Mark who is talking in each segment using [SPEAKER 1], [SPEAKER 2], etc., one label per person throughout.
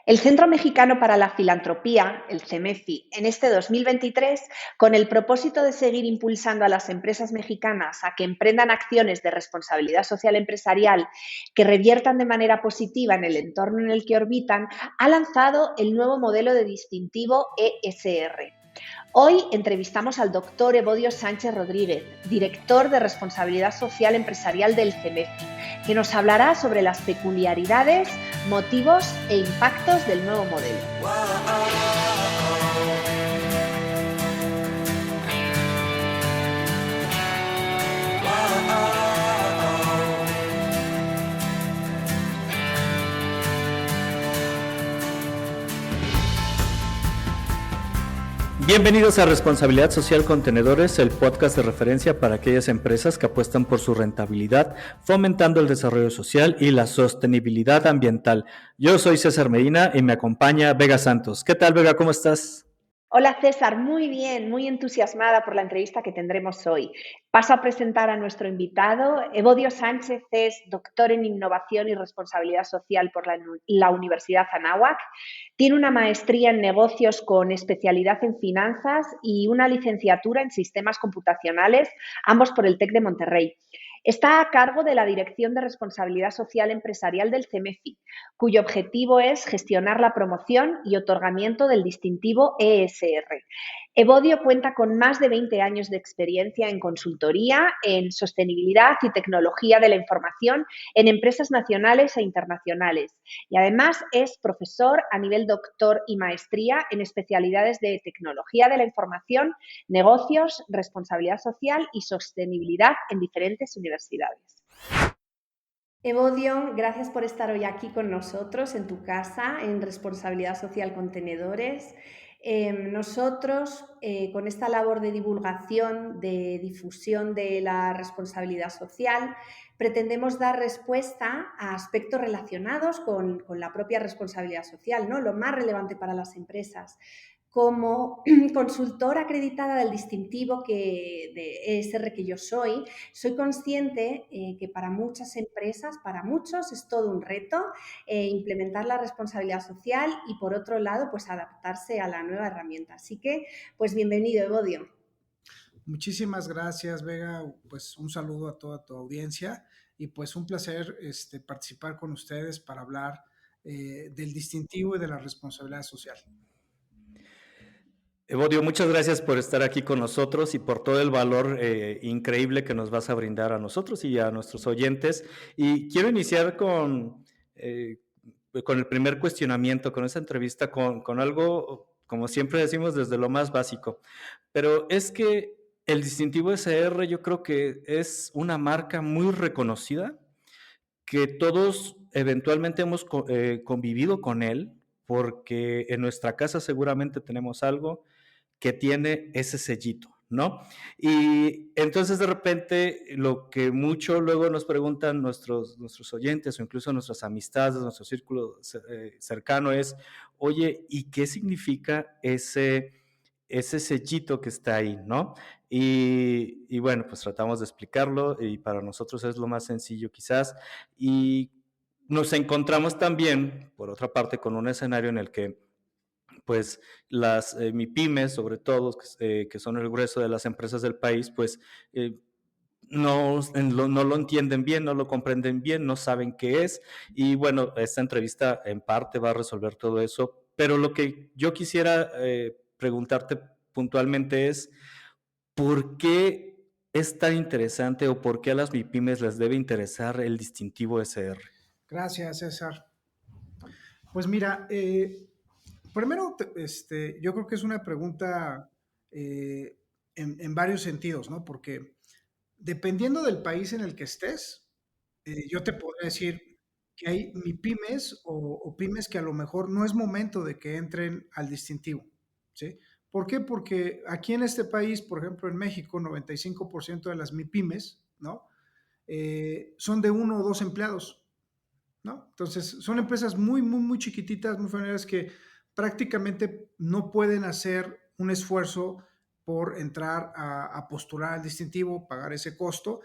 [SPEAKER 1] El Centro Mexicano para la Filantropía, el CEMEFI, en este 2023, con el propósito de seguir impulsando a las empresas mexicanas a que emprendan acciones de responsabilidad social empresarial que reviertan de manera positiva en el entorno en el que orbitan, ha lanzado el nuevo modelo de distintivo ESR. Hoy entrevistamos al doctor Evodio Sánchez Rodríguez, director de Responsabilidad Social Empresarial del CEMEFI, que nos hablará sobre las peculiaridades, motivos e impactos del nuevo modelo.
[SPEAKER 2] Bienvenidos a Responsabilidad Social Contenedores, el podcast de referencia para aquellas empresas que apuestan por su rentabilidad, fomentando el desarrollo social y la sostenibilidad ambiental. Yo soy César Medina y me acompaña Vega Santos. ¿Qué tal, Vega? ¿Cómo estás?
[SPEAKER 1] Hola César, muy bien, muy entusiasmada por la entrevista que tendremos hoy. Paso a presentar a nuestro invitado. Evodio Sánchez es doctor en Innovación y Responsabilidad Social por la Universidad Anáhuac. Tiene una maestría en negocios con especialidad en finanzas y una licenciatura en sistemas computacionales, ambos por el TEC de Monterrey. Está a cargo de la Dirección de Responsabilidad Social Empresarial del CEMEFI, cuyo objetivo es gestionar la promoción y otorgamiento del distintivo ESR. Evodio cuenta con más de 20 años de experiencia en consultoría, en sostenibilidad y tecnología de la información en empresas nacionales e internacionales. Y además es profesor a nivel doctor y maestría en especialidades de tecnología de la información, negocios, responsabilidad social y sostenibilidad en diferentes universidades. Evodio, gracias por estar hoy aquí con nosotros en tu casa, en Responsabilidad Social Contenedores. Nosotros, con esta labor de divulgación, de difusión de la responsabilidad social, pretendemos dar respuesta a aspectos relacionados con la propia responsabilidad social, ¿no? Lo más relevante para las empresas. Como consultora acreditada del distintivo de ESR que yo soy consciente que para muchas empresas, para muchos, es todo un reto implementar la responsabilidad social y, por otro lado, pues adaptarse a la nueva herramienta. Así que, pues bienvenido, Evodio.
[SPEAKER 3] Muchísimas gracias, Vega. Pues un saludo a toda tu audiencia y pues un placer participar con ustedes para hablar del distintivo y de la responsabilidad social.
[SPEAKER 2] Evodio, muchas gracias por estar aquí con nosotros y por todo el valor increíble que nos vas a brindar a nosotros y a nuestros oyentes. Y quiero iniciar con el primer cuestionamiento, con esta entrevista, con algo, como siempre decimos, desde lo más básico. Pero es que el distintivo SR yo creo que es una marca muy reconocida, que todos eventualmente hemos convivido con él, porque en nuestra casa seguramente tenemos algo que tiene ese sellito, ¿no? Y entonces de repente lo que mucho luego nos preguntan nuestros oyentes o incluso nuestras amistades, nuestro círculo cercano es, oye, ¿y qué significa ese sellito que está ahí, ¿no? Y bueno, pues tratamos de explicarlo y para nosotros es lo más sencillo quizás. Y nos encontramos también, por otra parte, con un escenario en el que pues las MIPYMES, sobre todo, que son el grueso de las empresas del país, pues no lo entienden bien, no lo comprenden bien, no saben qué es. Y bueno, esta entrevista en parte va a resolver todo eso. Pero lo que yo quisiera preguntarte puntualmente es, ¿por qué es tan interesante o por qué a las MIPYMES les debe interesar el distintivo SR?
[SPEAKER 3] Gracias, César. Pues mira, primero, yo creo que es una pregunta en varios sentidos, ¿no? Porque dependiendo del país en el que estés, yo te podría decir que hay MIPYMES o pymes que a lo mejor no es momento de que entren al distintivo, ¿sí? ¿Por qué? Porque aquí en este país, por ejemplo en México, 95% de las MIPYMES, ¿no? Son de 1 o 2 empleados, ¿no? Entonces, son empresas muy, muy, muy chiquititas, muy familiares que prácticamente no pueden hacer un esfuerzo por entrar a postular al distintivo, pagar ese costo.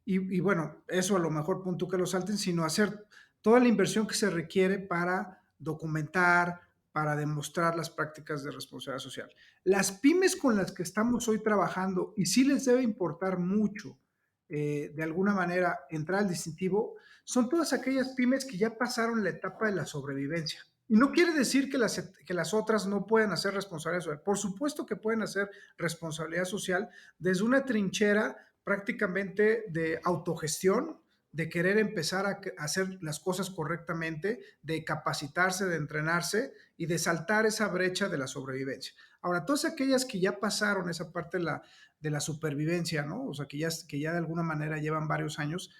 [SPEAKER 3] Y bueno, eso a lo mejor punto que lo salten, sino hacer toda la inversión que se requiere para documentar, para demostrar las prácticas de responsabilidad social. Las pymes con las que estamos hoy trabajando, y sí les debe importar mucho, de alguna manera, entrar al distintivo, son todas aquellas pymes que ya pasaron la etapa de la sobrevivencia. Y no quiere decir que las otras no puedan hacer responsabilidad social. Por supuesto que pueden hacer responsabilidad social desde una trinchera prácticamente de autogestión, de querer empezar a hacer las cosas correctamente, de capacitarse, de entrenarse y de saltar esa brecha de la sobrevivencia. Ahora, todas aquellas que ya pasaron esa parte de la supervivencia, ¿no? O sea, que ya de alguna manera llevan varios años,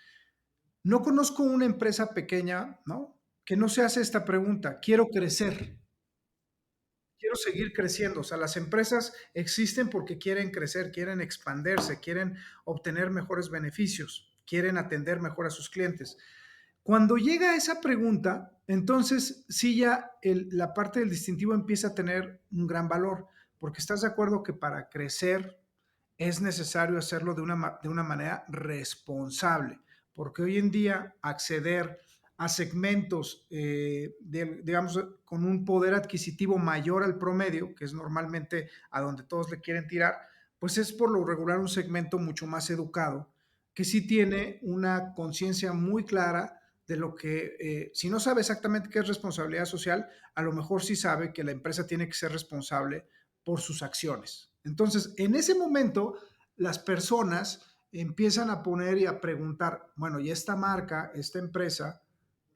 [SPEAKER 3] no conozco una empresa pequeña, ¿no? Que no se hace esta pregunta, quiero crecer, quiero seguir creciendo. O sea, las empresas existen porque quieren crecer, quieren expandirse, quieren obtener mejores beneficios, quieren atender mejor a sus clientes. Cuando llega esa pregunta, entonces sí ya la parte del distintivo empieza a tener un gran valor, porque estás de acuerdo que para crecer es necesario hacerlo de una manera responsable, porque hoy en día acceder a segmentos, digamos, con un poder adquisitivo mayor al promedio, que es normalmente a donde todos le quieren tirar, pues es por lo regular un segmento mucho más educado, que sí tiene una conciencia muy clara de lo que, si no sabe exactamente qué es responsabilidad social, a lo mejor sí sabe que la empresa tiene que ser responsable por sus acciones. Entonces, en ese momento, las personas empiezan a poner y a preguntar, bueno, ¿y esta marca, esta empresa,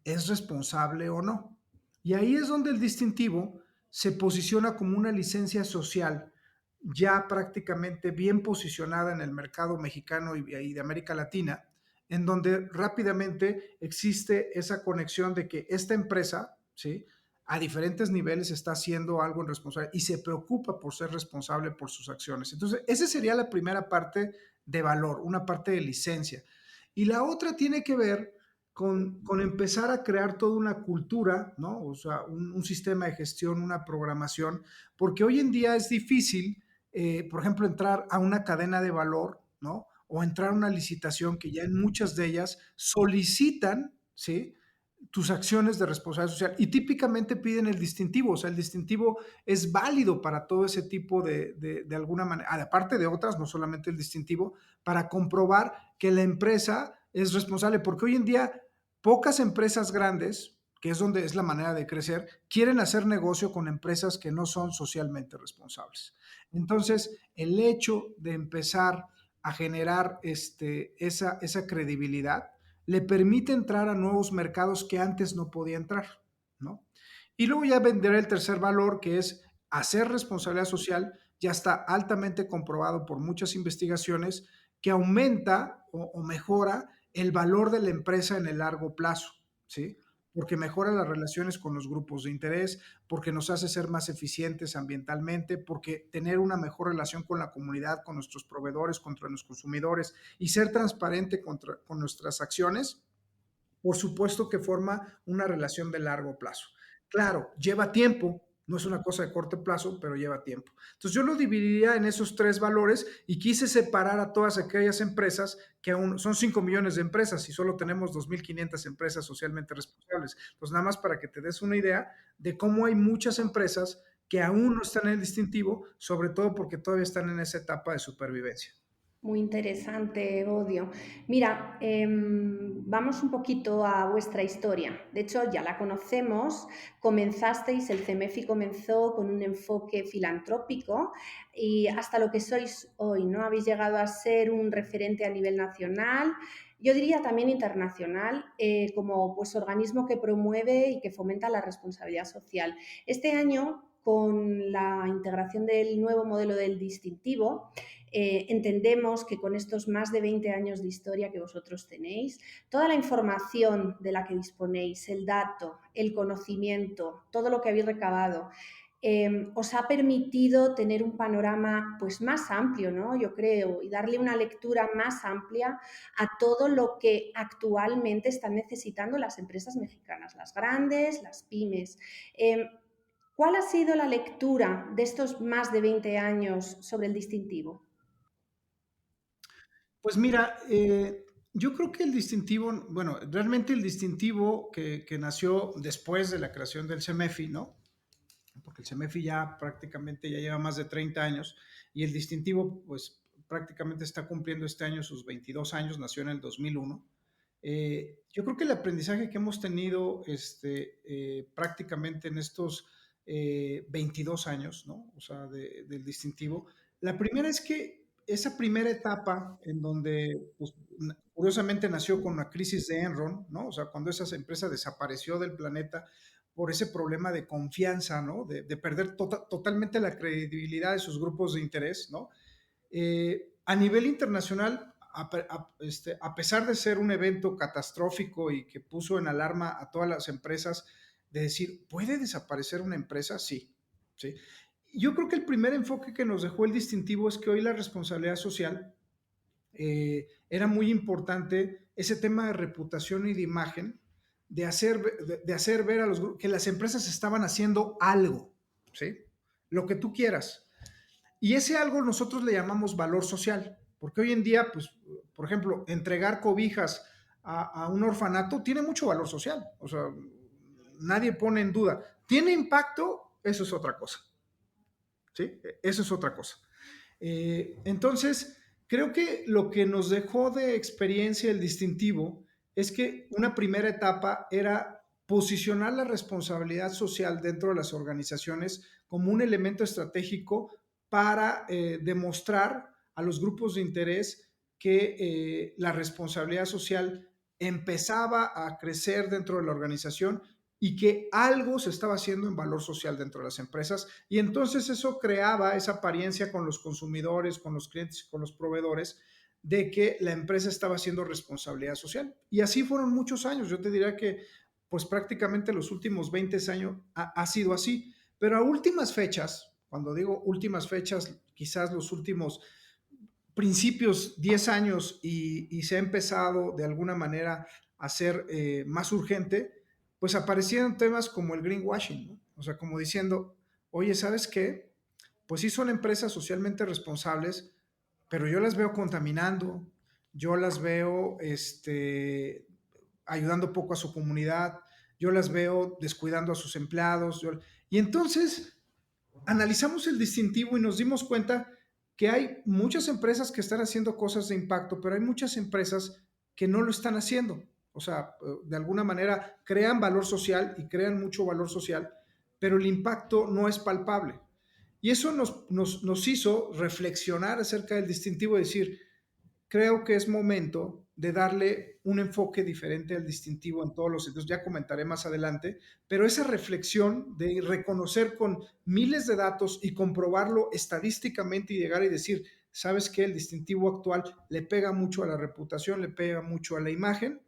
[SPEAKER 3] es responsable o no? Y ahí es donde el distintivo se posiciona como una licencia social ya prácticamente bien posicionada en el mercado mexicano y de América Latina, en donde rápidamente existe esa conexión de que esta empresa, ¿sí?, a diferentes niveles está haciendo algo en responsable y se preocupa por ser responsable por sus acciones. Entonces, esa sería la primera parte de valor, una parte de licencia. Y la otra tiene que ver con empezar a crear toda una cultura, ¿no? O sea, un sistema de gestión, una programación, porque hoy en día es difícil, por ejemplo, entrar a una cadena de valor, ¿no? O entrar a una licitación que ya en muchas de ellas solicitan, ¿sí?, tus acciones de responsabilidad social y típicamente piden el distintivo, o sea, el distintivo es válido para todo ese tipo de alguna manera, aparte de otras, no solamente el distintivo, para comprobar que la empresa es responsable, porque hoy en día pocas empresas grandes, que es donde es la manera de crecer, quieren hacer negocio con empresas que no son socialmente responsables. Entonces, el hecho de empezar a generar esa credibilidad le permite entrar a nuevos mercados que antes no podía entrar, ¿no? Y luego ya vendrá el tercer valor, que es hacer responsabilidad social, ya está altamente comprobado por muchas investigaciones que aumenta o mejora el valor de la empresa en el largo plazo, ¿sí? Porque mejora las relaciones con los grupos de interés, porque nos hace ser más eficientes ambientalmente, porque tener una mejor relación con la comunidad, con nuestros proveedores, contra los consumidores y ser transparente con nuestras acciones, por supuesto que forma una relación de largo plazo. Claro, lleva tiempo, no es una cosa de corto plazo, pero lleva tiempo. Entonces yo lo dividiría en esos tres valores y quise separar a todas aquellas empresas que aún son 5 millones de empresas y solo tenemos 2.500 empresas socialmente responsables. Entonces nada más para que te des una idea de cómo hay muchas empresas que aún no están en el distintivo, sobre todo porque todavía están en esa etapa de supervivencia.
[SPEAKER 4] Muy interesante, Odio. Mira, vamos un poquito a vuestra historia. De hecho, ya la conocemos. Comenzasteis, el CEMEFI comenzó con un enfoque filantrópico y hasta lo que sois hoy, ¿no? Habéis llegado a ser un referente a nivel nacional, yo diría también internacional, como pues, organismo que promueve y que fomenta la responsabilidad social. Este año, con la integración del nuevo modelo del distintivo, entendemos que con estos más de 20 años de historia que vosotros tenéis, toda la información de la que disponéis, el dato, el conocimiento, todo lo que habéis recabado, os ha permitido tener un panorama pues, más amplio, ¿no? Yo creo, y darle una lectura más amplia a todo lo que actualmente están necesitando las empresas mexicanas, las grandes, las pymes. ¿Cuál ha sido la lectura de estos más de 20 años sobre el distintivo?
[SPEAKER 3] Pues mira, Yo creo que el distintivo, bueno, realmente el distintivo que nació después de la creación del CEMEFI, ¿no? Porque el CEMEFI ya prácticamente ya lleva más de 30 años y el distintivo pues prácticamente está cumpliendo este año sus 22 años, nació en el 2001. Yo creo que el aprendizaje que hemos tenido prácticamente en estos 22 años, ¿no? O sea, del distintivo, la primera es que esa primera etapa en donde, pues, curiosamente nació con la crisis de Enron, ¿no? O sea, cuando esa empresa desapareció del planeta por ese problema de confianza, ¿no? De perder totalmente la credibilidad de sus grupos de interés, ¿no? A nivel internacional, a pesar de ser un evento catastrófico y que puso en alarma a todas las empresas, de decir, ¿puede desaparecer una empresa? Sí, sí. Yo creo que el primer enfoque que nos dejó el distintivo es que hoy la responsabilidad social era muy importante ese tema de reputación y de imagen, de hacer ver a los grupos que las empresas estaban haciendo algo, ¿sí? Lo que tú quieras. Y ese algo nosotros le llamamos valor social, porque hoy en día, pues, por ejemplo, entregar cobijas a un orfanato tiene mucho valor social, o sea, nadie pone en duda. ¿Tiene impacto? Eso es otra cosa, ¿sí? Eso es otra cosa. Entonces, creo que lo que nos dejó de experiencia el distintivo es que una primera etapa era posicionar la responsabilidad social dentro de las organizaciones como un elemento estratégico para demostrar a los grupos de interés que la responsabilidad social empezaba a crecer dentro de la organización y que algo se estaba haciendo en valor social dentro de las empresas, y entonces eso creaba esa apariencia con los consumidores, con los clientes, con los proveedores, de que la empresa estaba haciendo responsabilidad social. Y así fueron muchos años. Yo te diría que pues prácticamente los últimos 20 años ha sido así. Pero a últimas fechas, cuando digo últimas fechas, quizás los últimos principios 10 años y se ha empezado de alguna manera a ser más urgente, pues aparecieron temas como el greenwashing, ¿no? O sea, como diciendo, oye, ¿sabes qué? Pues sí son empresas socialmente responsables, pero yo las veo contaminando, yo las veo ayudando poco a su comunidad, yo las veo descuidando a sus empleados. Y entonces analizamos el distintivo y nos dimos cuenta que hay muchas empresas que están haciendo cosas de impacto, pero hay muchas empresas que no lo están haciendo. O sea, de alguna manera crean valor social y crean mucho valor social, pero el impacto no es palpable. Y eso nos hizo reflexionar acerca del distintivo y decir, creo que es momento de darle un enfoque diferente al distintivo en todos los sentidos. Ya comentaré más adelante, pero esa reflexión de reconocer con miles de datos y comprobarlo estadísticamente y llegar y decir, ¿sabes qué? El distintivo actual le pega mucho a la reputación, le pega mucho a la imagen,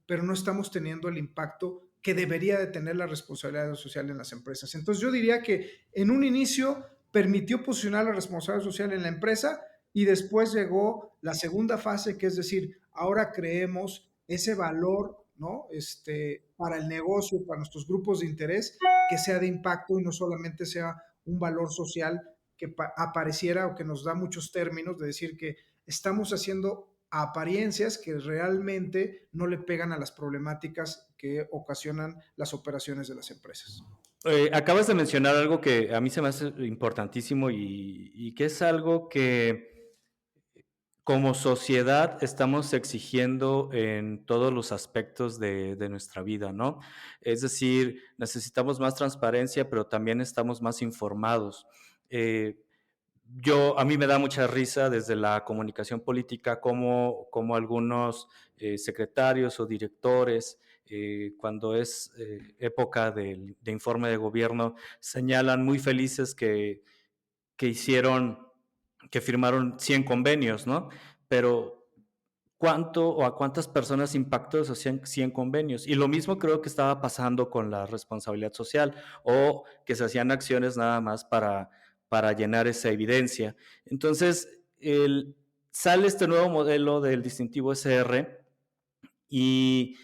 [SPEAKER 3] pero no estamos teniendo el impacto que debería de tener la responsabilidad social en las empresas. Entonces yo diría que en un inicio permitió posicionar la responsabilidad social en la empresa, y después llegó la segunda fase, que es decir, ahora creemos ese valor, ¿no? Para el negocio, para nuestros grupos de interés, que sea de impacto y no solamente sea un valor social que apareciera o que nos da muchos términos de decir que estamos haciendo apariencias que realmente no le pegan a las problemáticas que ocasionan las operaciones de las empresas.
[SPEAKER 2] Acabas de mencionar algo que a mí se me hace importantísimo y que es algo que como sociedad estamos exigiendo en todos los aspectos de nuestra vida, ¿no? Es decir, necesitamos más transparencia, pero también estamos más informados. Eh, a mí me da mucha risa desde la comunicación política como algunos secretarios o directores, cuando es época de informe de gobierno, señalan muy felices que que firmaron 100 convenios, ¿no? Pero ¿cuánto o a cuántas personas impactó esos 100 convenios? Y lo mismo creo que estaba pasando con la responsabilidad social, o que se hacían acciones nada más para llenar esa evidencia. Entonces, sale este nuevo modelo del distintivo SR y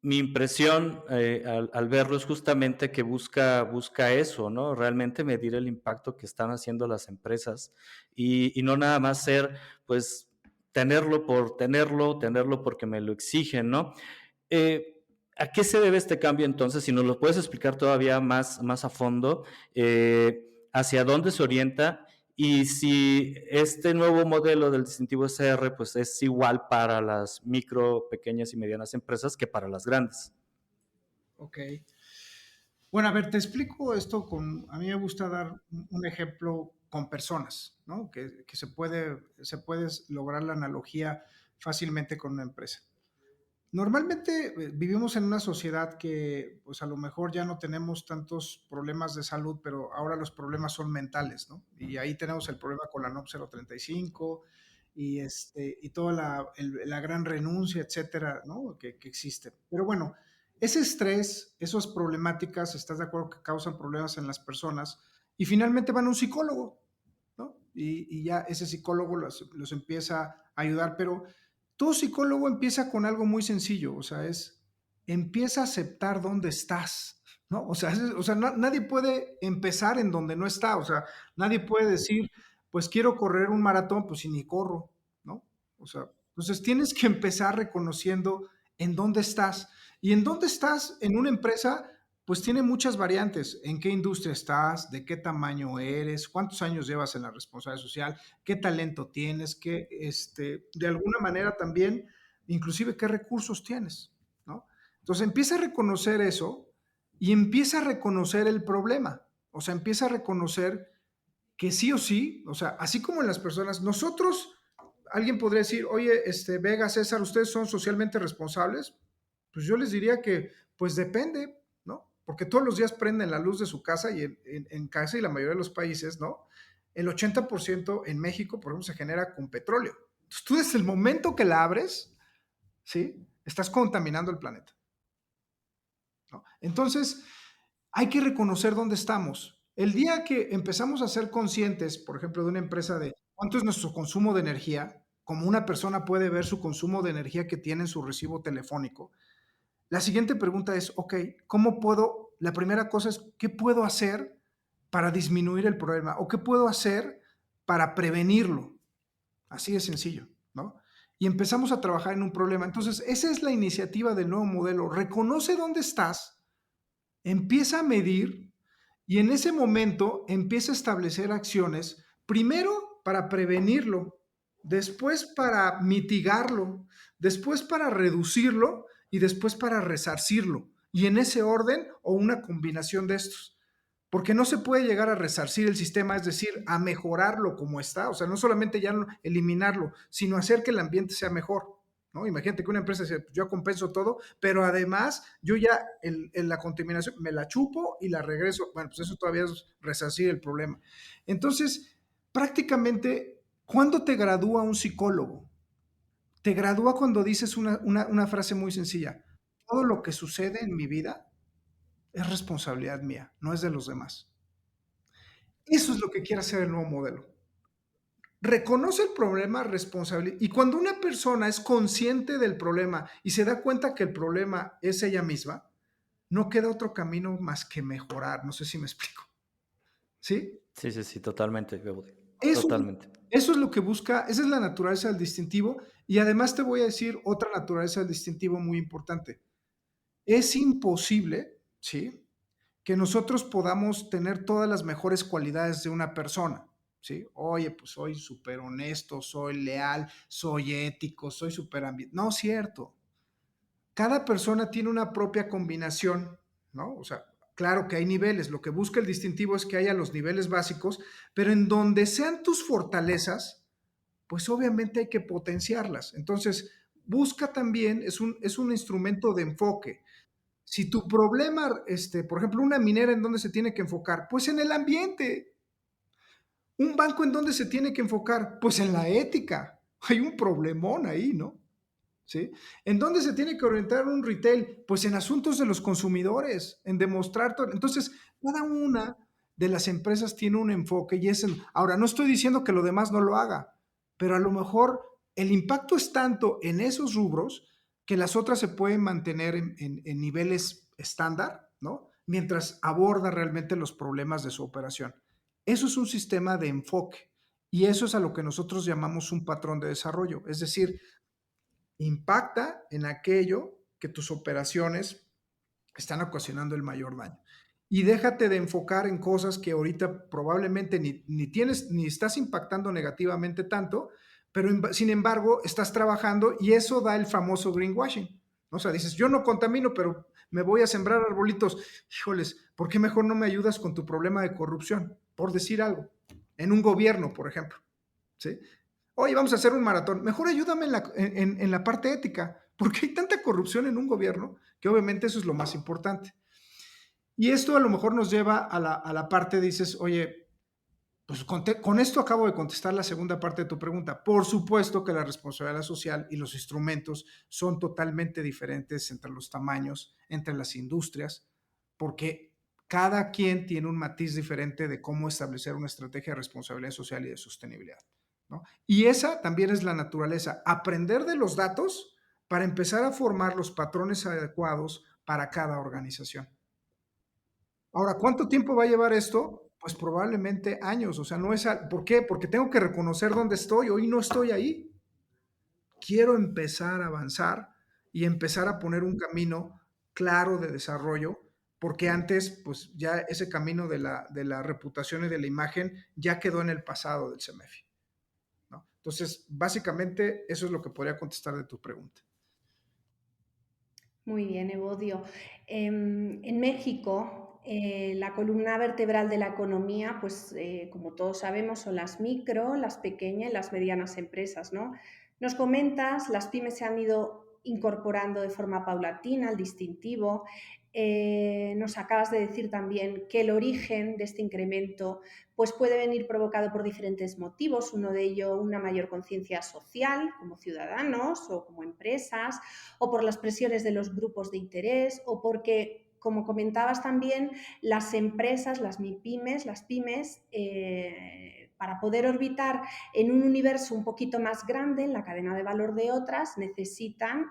[SPEAKER 2] mi impresión al verlo es justamente que busca eso, ¿no? Realmente medir el impacto que están haciendo las empresas y no nada más ser, pues, tenerlo por tenerlo, tenerlo porque me lo exigen, ¿no? ¿A qué se debe este cambio entonces? Si nos lo puedes explicar todavía más a fondo, hacia dónde se orienta y si este nuevo modelo del distintivo SR pues es igual para las micro, pequeñas y medianas empresas que para las grandes.
[SPEAKER 3] Ok. Bueno, a ver, te explico esto a mí me gusta dar un ejemplo con personas, ¿no? Que se puede lograr la analogía fácilmente con una empresa. Normalmente vivimos en una sociedad que, pues a lo mejor ya no tenemos tantos problemas de salud, pero ahora los problemas son mentales, ¿no? Y ahí tenemos el problema con la NOM 035 y toda la gran renuncia, etcétera, ¿no? Que existe. Pero bueno, ese estrés, esas problemáticas, ¿estás de acuerdo que causan problemas en las personas? Y finalmente van a un psicólogo, ¿no? Y ya ese psicólogo los empieza a ayudar, pero todo psicólogo empieza con algo muy sencillo, o sea, empieza a aceptar dónde estás, ¿no? O sea, nadie puede empezar en donde no está, o sea, nadie puede decir, pues quiero correr un maratón, pues si ni corro, ¿no? O sea, entonces tienes que empezar reconociendo en dónde estás. Y en dónde estás en una empresa, pues tiene muchas variantes. ¿En qué industria estás? ¿De qué tamaño eres? ¿Cuántos años llevas en la responsabilidad social? ¿Qué talento tienes? De alguna manera también, inclusive, ¿qué recursos tienes? ¿No? Entonces empieza a reconocer eso y empieza a reconocer el problema. O sea, empieza a reconocer que sí o sí, o sea, así como en las personas, nosotros, alguien podría decir, oye, Vega, César, ¿ustedes son socialmente responsables? Pues yo les diría que, pues depende, ¿no? Porque todos los días prenden la luz de su casa y en casa y la mayoría de los países, ¿no? El 80% en México, por ejemplo, se genera con petróleo. Entonces, tú desde el momento que la abres, ¿sí? Estás contaminando el planeta, ¿no? Entonces, hay que reconocer dónde estamos. El día que empezamos a ser conscientes, por ejemplo, de una empresa de cuánto es nuestro consumo de energía, como una persona puede ver su consumo de energía que tiene en su recibo telefónico, la siguiente pregunta es, ok, ¿cómo puedo? La primera cosa es, ¿qué puedo hacer para disminuir el problema? ¿O qué puedo hacer para prevenirlo? Así de sencillo, ¿no? Y empezamos a trabajar en un problema. Entonces, esa es la iniciativa del nuevo modelo. Reconoce dónde estás, empieza a medir y en ese momento empieza a establecer acciones, primero para prevenirlo, después para mitigarlo, después para reducirlo y después para resarcirlo. Y en ese orden o una combinación de estos. Porque no se puede llegar a resarcir el sistema, es decir, a mejorarlo como está. O sea, no solamente ya eliminarlo, sino hacer que el ambiente sea mejor. ¿No? Imagínate que una empresa dice, yo compenso todo, pero además yo ya en la contaminación me la chupo y la regreso. Bueno, pues eso todavía es resarcir el problema. Entonces, prácticamente, ¿cuándo te gradúa un psicólogo? Te gradúa cuando dices una frase muy sencilla. Todo lo que sucede en mi vida es responsabilidad mía, no es de los demás. Eso es lo que quiere hacer el nuevo modelo. Reconoce el problema, responsable. Y cuando una persona es consciente del problema y se da cuenta que el problema es ella misma, no queda otro camino más que mejorar. No sé si me explico. ¿Sí?
[SPEAKER 2] Sí, totalmente,
[SPEAKER 3] Eso,
[SPEAKER 2] totalmente.
[SPEAKER 3] eso es lo que busca, esa es la naturaleza del distintivo. Y además te voy a decir otra naturaleza del distintivo muy importante. Es imposible, ¿sí?, que nosotros podamos tener todas las mejores cualidades de una persona, ¿sí? Oye, pues soy súper honesto, soy leal, soy ético, soy súper ambiente. No es cierto. Cada persona tiene una propia combinación, ¿no? O sea, claro que hay niveles. Lo que busca el distintivo es que haya los niveles básicos, pero en donde sean tus fortalezas, pues obviamente hay que potenciarlas. Entonces, busca también, es un instrumento de enfoque. Si tu problema, por ejemplo, una minera en dónde se tiene que enfocar, pues en el ambiente. Un banco en dónde se tiene que enfocar, pues en la ética. Hay un problemón ahí, ¿no? ¿Sí? ¿En dónde se tiene que orientar un retail? Pues en asuntos de los consumidores, en demostrar todo. Entonces, cada una de las empresas tiene un enfoque y es ahora, no estoy diciendo que lo demás no lo haga, pero a lo mejor el impacto es tanto en esos rubros que las otras se pueden mantener en niveles estándar, ¿no? Mientras aborda realmente los problemas de su operación. Eso es un sistema de enfoque Y eso es a lo que nosotros llamamos un patrón de desarrollo. Es decir, impacta en aquello que tus operaciones están ocasionando el mayor daño. Y déjate de enfocar en cosas que ahorita probablemente ni tienes, ni estás impactando negativamente tanto, pero sin embargo estás trabajando y eso da el famoso greenwashing. O sea, dices, yo no contamino, pero me voy a sembrar arbolitos. Híjoles, ¿por qué mejor no me ayudas con tu problema de corrupción? Por decir algo, en un gobierno, por ejemplo. ¿Sí? Oye, vamos a hacer un maratón. Mejor ayúdame en la parte ética, porque hay tanta corrupción en un gobierno que obviamente eso es lo más importante. Y esto a lo mejor nos lleva a la parte, dices, oye, pues con esto acabo de contestar la segunda parte de tu pregunta. Por supuesto que la responsabilidad social y los instrumentos son totalmente diferentes entre los tamaños, entre las industrias, porque cada quien tiene un matiz diferente de cómo establecer una estrategia de responsabilidad social y de sostenibilidad, ¿no? Y esa también es la naturaleza, aprender de los datos para empezar a formar los patrones adecuados para cada organización. Ahora, ¿cuánto tiempo va a llevar esto? Pues probablemente años, o sea, no es, ¿por qué? Porque tengo que reconocer dónde estoy, hoy no estoy ahí. Quiero empezar a avanzar y empezar a poner un camino claro de desarrollo, porque antes, pues ya ese camino de la reputación y de la imagen ya quedó en el pasado del CEMEFI, ¿no? Entonces, básicamente, eso es lo que podría contestar de tu pregunta.
[SPEAKER 4] Muy bien, Evodio. En México, la columna vertebral de la economía, pues como todos sabemos, son las micro, las pequeñas y las medianas empresas, ¿no? Nos comentas, las pymes se han ido incorporando de forma paulatina al distintivo. Nos acabas de decir también que el origen de este incremento pues puede venir provocado por diferentes motivos, uno de ellos una mayor conciencia social como ciudadanos o como empresas, o por las presiones de los grupos de interés, o porque, como comentabas también, las empresas, las MIPYMES, las pymes, para poder orbitar en un universo un poquito más grande, en la cadena de valor de otras, necesitan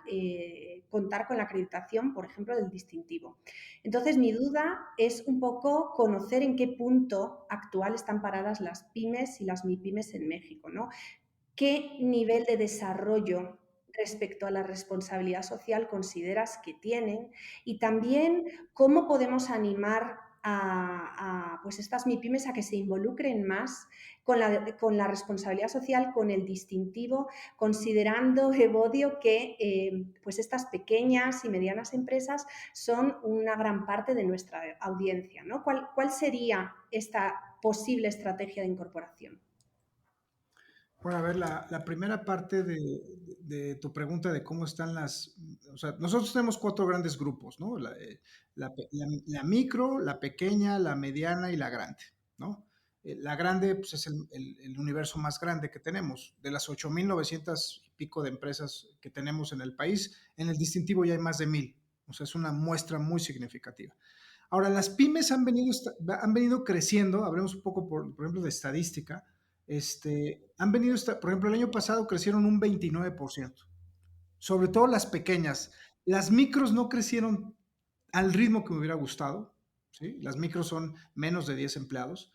[SPEAKER 4] contar con la acreditación, por ejemplo, del distintivo. Entonces, mi duda es un poco conocer en qué punto actual están paradas las pymes y las MIPYMES en México, ¿no? ¿Qué nivel de desarrollo respecto a la responsabilidad social consideras que tienen? Y también, ¿cómo podemos animar pues estas MIPYMES a que se involucren más con la responsabilidad social, con el distintivo, considerando, Evodio, que pues estas pequeñas y medianas empresas son una gran parte de nuestra audiencia, ¿no? ¿Cuál sería esta posible estrategia de incorporación?
[SPEAKER 3] Bueno, a ver, la primera parte de tu pregunta de cómo están o sea, nosotros tenemos 4 grandes grupos, ¿no? La micro, la pequeña, la mediana y la grande, ¿no? La grande, pues es el universo más grande que tenemos. De las 8,900 y pico de empresas que tenemos en el país, en el distintivo ya hay más de 1,000. O sea, es una muestra muy significativa. Ahora, las pymes han venido creciendo, hablemos un poco, por ejemplo, de estadística. Han venido, por ejemplo, el año pasado crecieron un 29%, sobre todo las pequeñas. Las micros no crecieron al ritmo que me hubiera gustado, ¿sí? Las micros son menos de 10 empleados.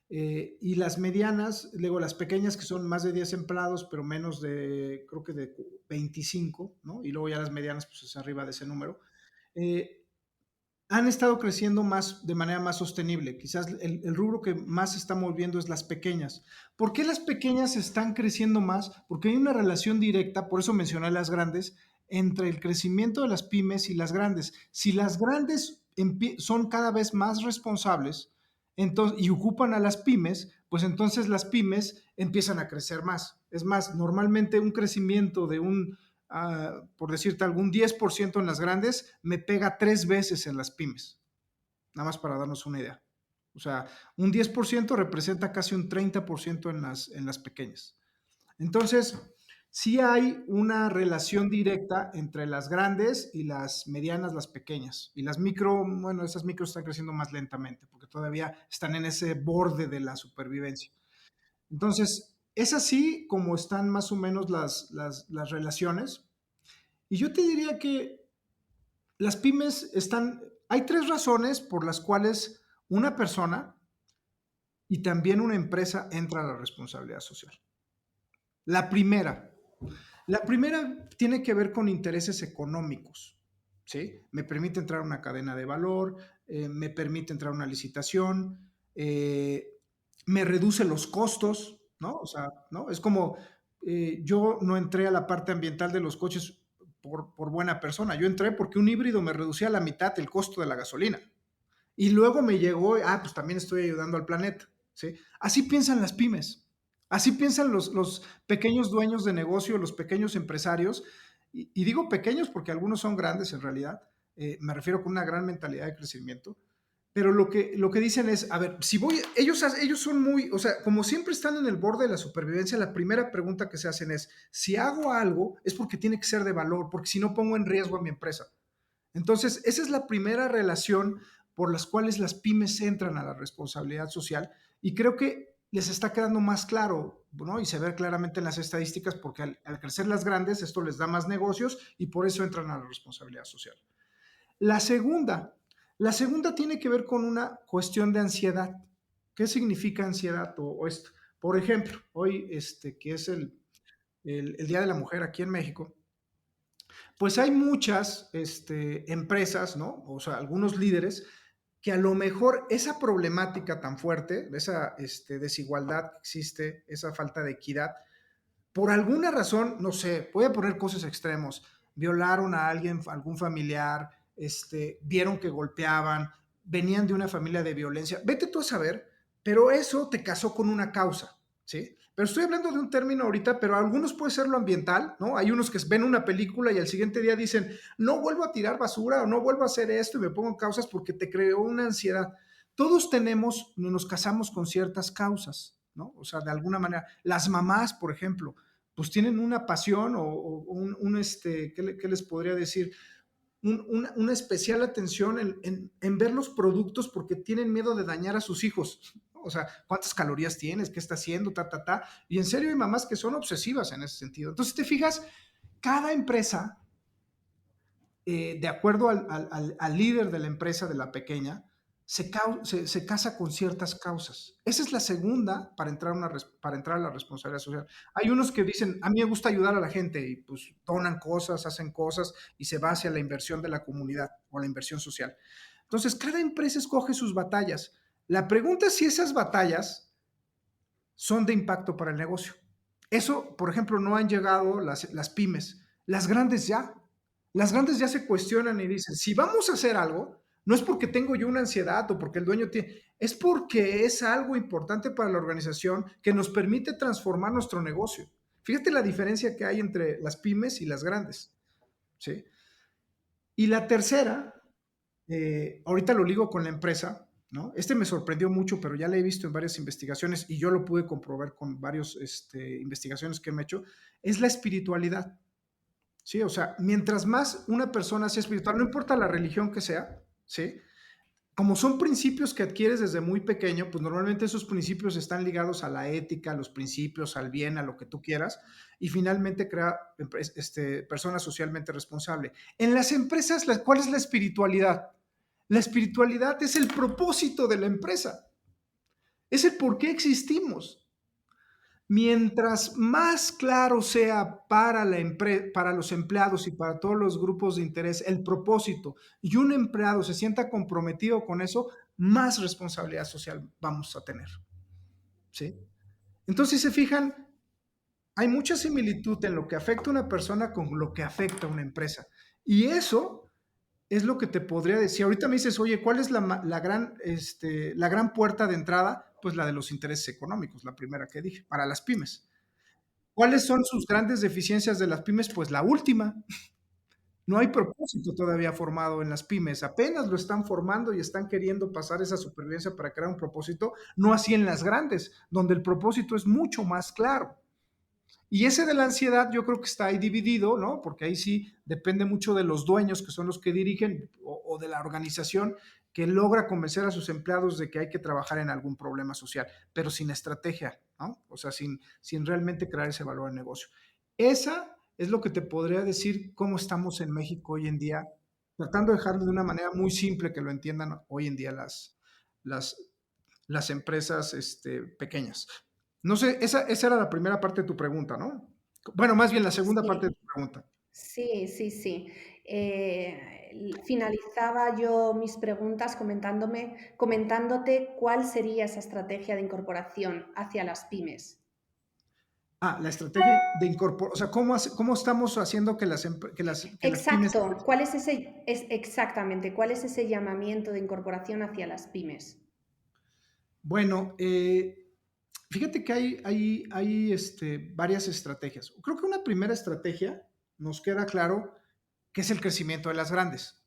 [SPEAKER 3] Y las medianas, luego las pequeñas que son más de 10 empleados, pero menos de, creo que de 25, ¿no? Y luego ya las medianas, pues es arriba de ese número. Han estado creciendo de manera más sostenible. Quizás el rubro que más se está moviendo es las pequeñas. ¿Por qué las pequeñas están creciendo más? Porque hay una relación directa, por eso mencioné las grandes, entre el crecimiento de las pymes y las grandes. Si las grandes son cada vez más responsables y ocupan a las pymes, pues entonces las pymes empiezan a crecer más. Es más, normalmente un crecimiento de por decirte algún 10% en las grandes, me pega 3 veces en las pymes, nada más para darnos una idea. O sea, un 10% representa casi un 30% en las pequeñas. Entonces, sí hay una relación directa entre las grandes y las medianas, las pequeñas. Y las micro, bueno, esas micros están creciendo más lentamente porque todavía están en ese borde de la supervivencia. Entonces, es así como están más o menos las relaciones. Y yo te diría que las pymes hay 3 razones por las cuales una persona y también una empresa entra a la responsabilidad social. La primera, la primera tiene que ver con intereses económicos, ¿sí? Me permite entrar a una cadena de valor, me permite entrar a una licitación, me reduce los costos, ¿no? O sea, ¿no? Es como, yo no entré a la parte ambiental de los coches por buena persona, yo entré porque un híbrido me reducía a la mitad el costo de la gasolina. Y luego me llegó, pues también estoy ayudando al planeta, ¿sí? Así piensan las pymes, así piensan los pequeños dueños de negocio, los pequeños empresarios, y digo pequeños porque algunos son grandes en realidad, me refiero con una gran mentalidad de crecimiento, pero lo que dicen es, a ver, si voy, ellos son muy, o sea, como siempre están en el borde de la supervivencia, la primera pregunta que se hacen es, si hago algo es porque tiene que ser de valor, porque si no pongo en riesgo a mi empresa. Entonces, esa es la primera relación por las cuales las pymes entran a la responsabilidad social y creo que les está quedando más claro, ¿no? Y se ve claramente en las estadísticas porque al crecer las grandes, esto les da más negocios y por eso entran a la responsabilidad social. La segunda, la segunda tiene que ver con una cuestión de ansiedad. ¿Qué significa ansiedad o esto? Por ejemplo, hoy, que es el Día de la Mujer aquí en México, pues hay muchas empresas, ¿no? O sea, algunos líderes que a lo mejor esa problemática tan fuerte, esa desigualdad que existe, esa falta de equidad, por alguna razón, no sé, voy a poner cosas extremos, violaron a alguien, algún familiar, vieron que golpeaban, venían de una familia de violencia, vete tú a saber, pero eso te casó con una causa, ¿sí? Pero estoy hablando de un término ahorita, pero algunos puede ser lo ambiental, ¿no? Hay unos que ven una película y al siguiente día dicen, no vuelvo a tirar basura o no vuelvo a hacer esto y me pongo en causas porque te creó una ansiedad. Todos tenemos, nos casamos con ciertas causas, ¿no? O sea, de alguna manera, las mamás, por ejemplo, pues tienen una pasión o ¿qué les podría decir? Una especial atención en ver los productos porque tienen miedo de dañar a sus hijos. O sea, ¿cuántas calorías tienes? ¿Qué está haciendo? Ta, ta, ta. Y en serio hay mamás que son obsesivas en ese sentido. Entonces, te fijas, cada empresa, de acuerdo al líder de la empresa, de la pequeña, se casa con ciertas causas. Esa es la segunda para entrar a la responsabilidad social. Hay unos que dicen, a mí me gusta ayudar a la gente y pues donan cosas, hacen cosas y se va hacia la inversión de la comunidad o la inversión social. Entonces, cada empresa escoge sus batallas. La pregunta es si esas batallas son de impacto para el negocio. Eso, por ejemplo, no han llegado las pymes. Las grandes ya. Las grandes ya se cuestionan y dicen, si vamos a hacer algo, no es porque tengo yo una ansiedad o porque el dueño tiene, es porque es algo importante para la organización que nos permite transformar nuestro negocio. Fíjate la diferencia que hay entre las pymes y las grandes. ¿Sí? Y la tercera, ahorita lo ligo con la empresa, ¿no? Me sorprendió mucho, pero ya lo he visto en varias investigaciones y yo lo pude comprobar con varias investigaciones que me he hecho, es la espiritualidad. Sí, o sea, mientras más una persona sea espiritual, no importa la religión que sea, ¿sí? Como son principios que adquieres desde muy pequeño, pues normalmente esos principios están ligados a la ética, a los principios, al bien, a lo que tú quieras, y finalmente crea personas socialmente responsables. En las empresas, ¿cuál es la espiritualidad? La espiritualidad es el propósito de la empresa, es el por qué existimos. Mientras más claro sea para los empleados y para todos los grupos de interés el propósito y un empleado se sienta comprometido con eso, más responsabilidad social vamos a tener. ¿Sí? Entonces, si se fijan, hay mucha similitud en lo que afecta a una persona con lo que afecta a una empresa. Y eso es lo que te podría decir. Ahorita me dices, oye, ¿cuál es la gran puerta de entrada? Pues la de los intereses económicos, la primera que dije, para las pymes. ¿Cuáles son sus grandes deficiencias de las pymes? Pues la última. No hay propósito todavía formado en las pymes, apenas lo están formando y están queriendo pasar esa supervivencia para crear un propósito, no así en las grandes, donde el propósito es mucho más claro. Y ese de la ansiedad yo creo que está ahí dividido, ¿no? Porque ahí sí depende mucho de los dueños, que son los que dirigen, o de la organización que logra convencer a sus empleados de que hay que trabajar en algún problema social, pero sin estrategia, ¿no? O sea, sin realmente crear ese valor en negocio. Esa es lo que te podría decir cómo estamos en México hoy en día, tratando de dejarlo de una manera muy simple que lo entiendan hoy en día las las empresas pequeñas. No sé, esa era la primera parte de tu pregunta, ¿no? Bueno, más bien la segunda parte de
[SPEAKER 4] Sí,
[SPEAKER 3] tu pregunta.
[SPEAKER 4] sí, sí, sí. Finalizaba yo mis preguntas comentándote cuál sería esa estrategia de incorporación hacia las pymes.
[SPEAKER 3] La estrategia de incorporar, o sea, ¿cómo estamos haciendo que las pymes...
[SPEAKER 4] Exacto, exactamente, cuál es ese llamamiento de incorporación hacia las pymes?
[SPEAKER 3] Bueno, fíjate que hay varias estrategias. Creo que una primera estrategia nos queda claro que es el crecimiento de las grandes.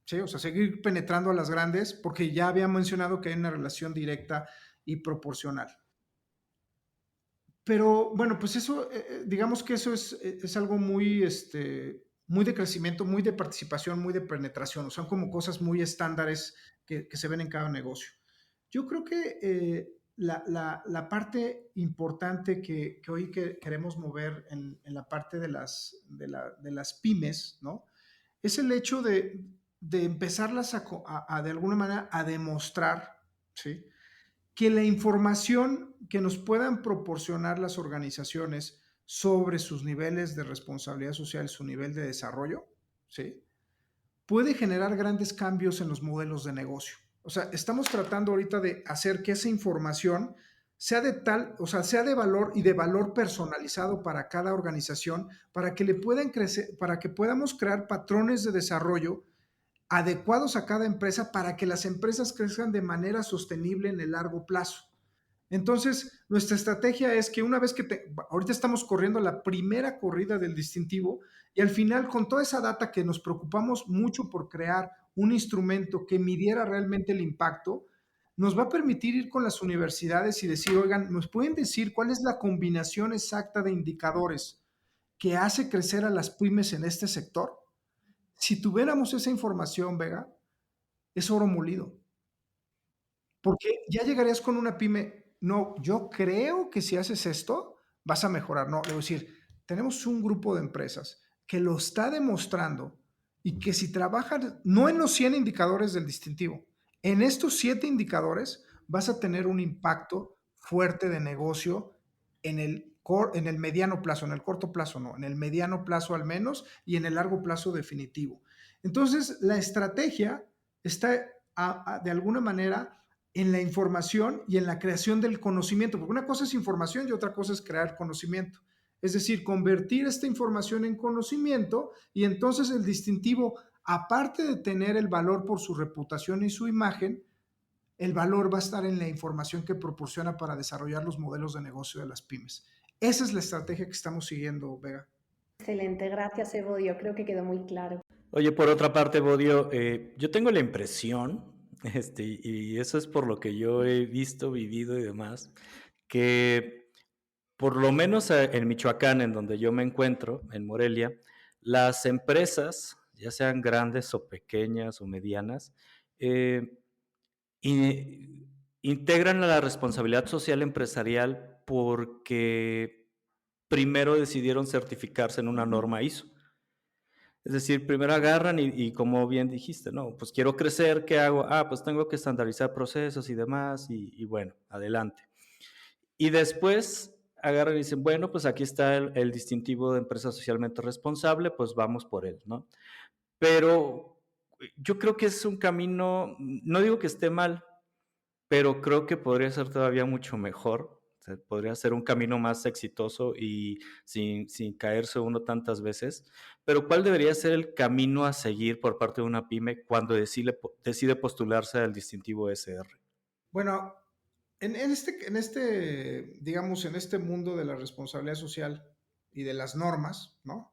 [SPEAKER 3] ¿Sí? O sea, seguir penetrando a las grandes, porque ya había mencionado que hay una relación directa y proporcional. Pero bueno, pues eso, digamos que eso es algo muy de crecimiento, muy de participación, muy de penetración. O sea, son como cosas muy estándares que se ven en cada negocio. Yo creo que la parte importante que hoy queremos mover en la parte de las pymes, ¿no? Es el hecho de empezarlas de alguna manera a demostrar, ¿sí? Que la información que nos puedan proporcionar las organizaciones sobre sus niveles de responsabilidad social, su nivel de desarrollo, ¿sí? Puede generar grandes cambios en los modelos de negocio. O sea, estamos tratando ahorita de hacer que esa información sea de tal, o sea, sea de valor y de valor personalizado para cada organización, para que le puedan crecer, para que podamos crear patrones de desarrollo adecuados a cada empresa para que las empresas crezcan de manera sostenible en el largo plazo. Entonces, nuestra estrategia es que una vez ahorita estamos corriendo la primera corrida del distintivo y al final con toda esa data que nos preocupamos mucho por crear un instrumento que midiera realmente el impacto, nos va a permitir ir con las universidades y decir, oigan, ¿nos pueden decir cuál es la combinación exacta de indicadores que hace crecer a las pymes en este sector? Si tuviéramos esa información, Vega, es oro molido. Porque ya llegarías con una pyme, no, yo creo que si haces esto, vas a mejorar. No, le voy a decir, tenemos un grupo de empresas que lo está demostrando y que si trabajan, no en los 100 indicadores del distintivo, en estos 7 indicadores vas a tener un impacto fuerte de negocio en el mediano plazo, en el corto plazo no, en el mediano plazo al menos y en el largo plazo definitivo. Entonces, la estrategia está de alguna manera en la información y en la creación del conocimiento, porque una cosa es información y otra cosa es crear conocimiento. Es decir, convertir esta información en conocimiento y entonces el distintivo, aparte de tener el valor por su reputación y su imagen, el valor va a estar en la información que proporciona para desarrollar los modelos de negocio de las pymes. Esa es la estrategia que estamos siguiendo, Vega.
[SPEAKER 4] Excelente, gracias Evodio, creo que quedó muy claro.
[SPEAKER 2] Oye, por otra parte, Bodio, yo tengo la impresión, y eso es por lo que yo he visto, vivido y demás, que por lo menos en Michoacán, en donde yo me encuentro, en Morelia, las empresas, ya sean grandes o pequeñas o medianas, eh, integran la responsabilidad social empresarial porque primero decidieron certificarse en una norma ISO. Es decir, primero agarran y como bien dijiste, no, pues quiero crecer, ¿qué hago? Pues tengo que estandarizar procesos y demás, y bueno, adelante. Y después agarran y dicen, bueno, pues aquí está el distintivo de empresa socialmente responsable, pues vamos por él, ¿no? Pero yo creo que es un camino, no digo que esté mal, pero creo que podría ser todavía mucho mejor. O sea, podría ser un camino más exitoso y sin caerse uno tantas veces. Pero ¿cuál debería ser el camino a seguir por parte de una pyme cuando decide postularse al distintivo SR?
[SPEAKER 3] Bueno, digamos, en este mundo de la responsabilidad social y de las normas, ¿no?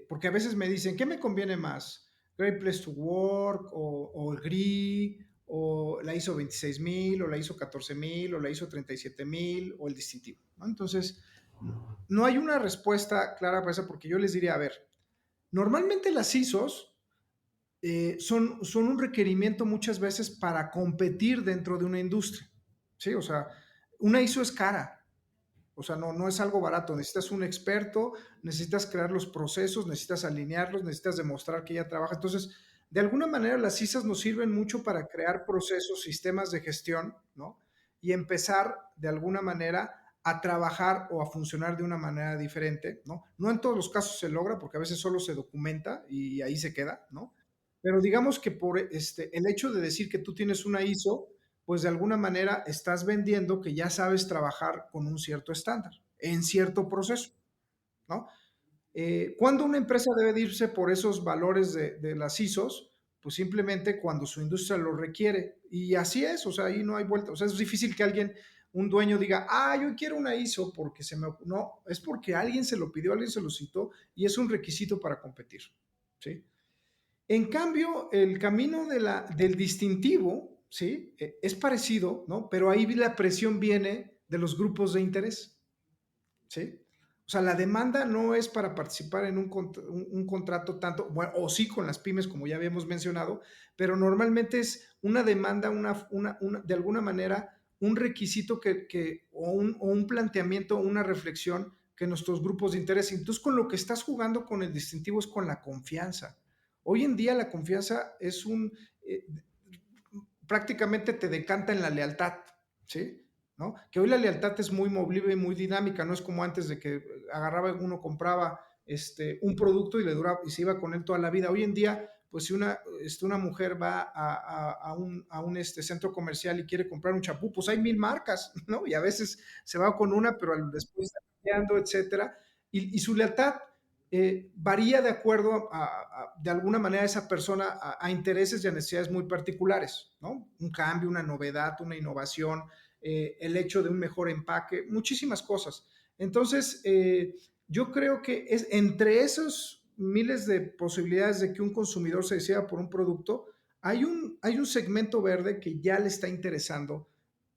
[SPEAKER 3] Porque a veces me dicen, ¿qué me conviene más? Great Place to Work o el GRI o la ISO 26000 o la ISO 14000 o la ISO 37000 o el distintivo, ¿no? Entonces, no hay una respuesta clara para eso porque yo les diría, a ver, normalmente las ISOs son un requerimiento muchas veces para competir dentro de una industria, ¿sí? O sea, una ISO es cara, o sea, no es algo barato. Necesitas un experto, necesitas crear los procesos, necesitas alinearlos, necesitas demostrar que ya trabaja. Entonces, de alguna manera las CISAs nos sirven mucho para crear procesos, sistemas de gestión, ¿no? Y empezar de alguna manera a trabajar o a funcionar de una manera diferente, ¿no? No en todos los casos se logra porque a veces solo se documenta y ahí se queda, ¿no? Pero digamos que por el hecho de decir que tú tienes una ISO, pues de alguna manera estás vendiendo que ya sabes trabajar con un cierto estándar, en cierto proceso, ¿no? ¿Cuándo una empresa debe irse por esos valores de las ISOs? Pues simplemente cuando su industria lo requiere. Y así es, o sea, ahí no hay vuelta. O sea, es difícil que alguien, un dueño diga, yo quiero una ISO porque se me... No, es porque alguien se lo pidió, alguien se lo citó y es un requisito para competir, ¿sí? En cambio, el camino del distintivo, ¿sí? Es parecido, ¿no? Pero ahí la presión viene de los grupos de interés, ¿sí? O sea, la demanda no es para participar en un contrato tanto, bueno, o sí con las pymes, como ya habíamos mencionado, pero normalmente es una demanda, de alguna manera, un requisito o un planteamiento, una reflexión que nuestros grupos de interés. Entonces, con lo que estás jugando con el distintivo es con la confianza. Hoy en día la confianza es eh, prácticamente te decanta en la lealtad, ¿sí? ¿No? Que hoy la lealtad es muy movible y muy dinámica, no es como antes de que uno compraba un producto y le duraba y se iba con él toda la vida. Hoy en día, pues si una mujer va a un centro comercial y quiere comprar un champú, pues hay 1000 marcas, ¿no? Y a veces se va con una, pero después está cambiando, etcétera. Y su lealtad varía de acuerdo de alguna manera, esa persona a intereses y a necesidades muy particulares, ¿no? Un cambio, una novedad, una innovación, el hecho de un mejor empaque, muchísimas cosas. Entonces, yo creo que es entre esos miles de posibilidades de que un consumidor se decida por un producto, hay un segmento verde que ya le está interesando.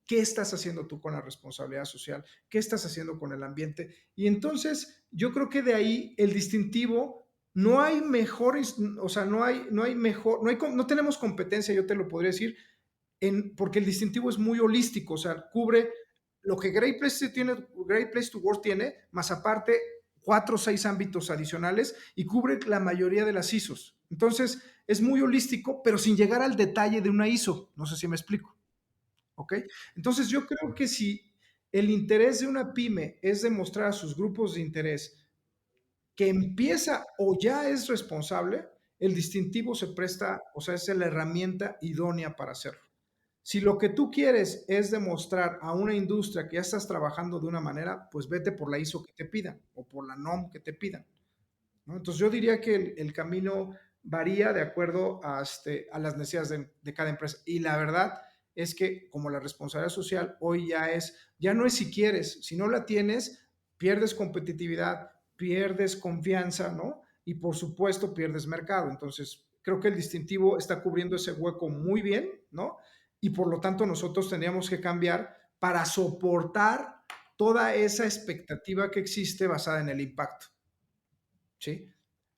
[SPEAKER 3] ¿Qué estás haciendo tú con la responsabilidad social? ¿Qué estás haciendo con el ambiente? Y entonces yo creo que de ahí el distintivo, no hay mejores, o sea, no tenemos competencia, yo te lo podría decir, porque el distintivo es muy holístico, o sea, cubre lo que Great Place to Work tiene, más aparte 4 o 6 ámbitos adicionales y cubre la mayoría de las ISOs. Entonces, es muy holístico, pero sin llegar al detalle de una ISO. No sé si me explico. ¿Ok? Entonces yo creo que si el interés de una pyme es demostrar a sus grupos de interés que empieza o ya es responsable, el distintivo se presta, o sea, es la herramienta idónea para hacerlo. Si lo que tú quieres es demostrar a una industria que ya estás trabajando de una manera, pues vete por la ISO que te pidan o por la NOM que te pidan, ¿no? Entonces yo diría que el camino varía de acuerdo a las necesidades de cada empresa. Y la verdad es que como la responsabilidad social hoy ya no es si quieres, si no la tienes, pierdes competitividad, pierdes confianza, ¿no? Y por supuesto pierdes mercado. Entonces creo que el distintivo está cubriendo ese hueco muy bien, ¿no? Y por lo tanto nosotros tendríamos que cambiar para soportar toda esa expectativa que existe basada en el impacto. ¿Sí?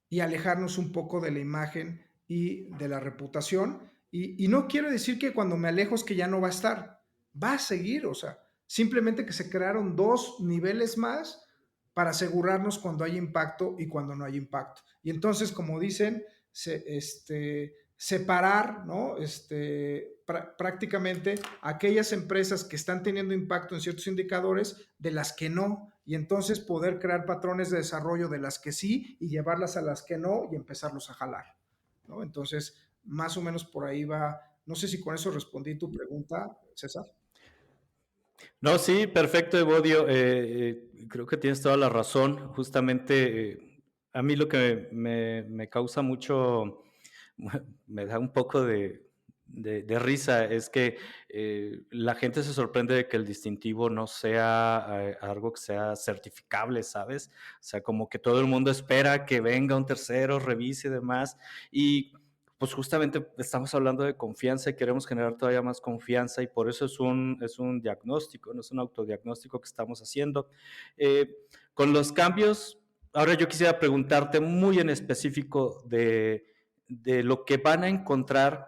[SPEAKER 3] Y alejarnos un poco de la imagen y de la reputación. Y no quiero decir que cuando me alejo es que ya no va a estar, va a seguir, o sea, simplemente que se crearon 2 niveles más para asegurarnos cuando hay impacto y cuando no hay impacto. Y entonces, como dicen, separar, ¿no? Prácticamente aquellas empresas que están teniendo impacto en ciertos indicadores de las que no, y entonces poder crear patrones de desarrollo de las que sí y llevarlas a las que no y empezarlos a jalar, ¿no? Entonces, más o menos por ahí va. No sé si con eso respondí tu pregunta, César.
[SPEAKER 2] No, sí, perfecto, Evodio. Creo que tienes toda la razón. Justamente a mí lo que me causa mucho, me da un poco de risa es que la gente se sorprende de que el distintivo no sea algo que sea certificable, ¿sabes? O sea, como que todo el mundo espera que venga un tercero, revise y demás. Y pues justamente estamos hablando de confianza y queremos generar todavía más confianza y por eso es un diagnóstico, no es un autodiagnóstico que estamos haciendo. Con los cambios, ahora yo quisiera preguntarte muy en específico de lo que van a encontrar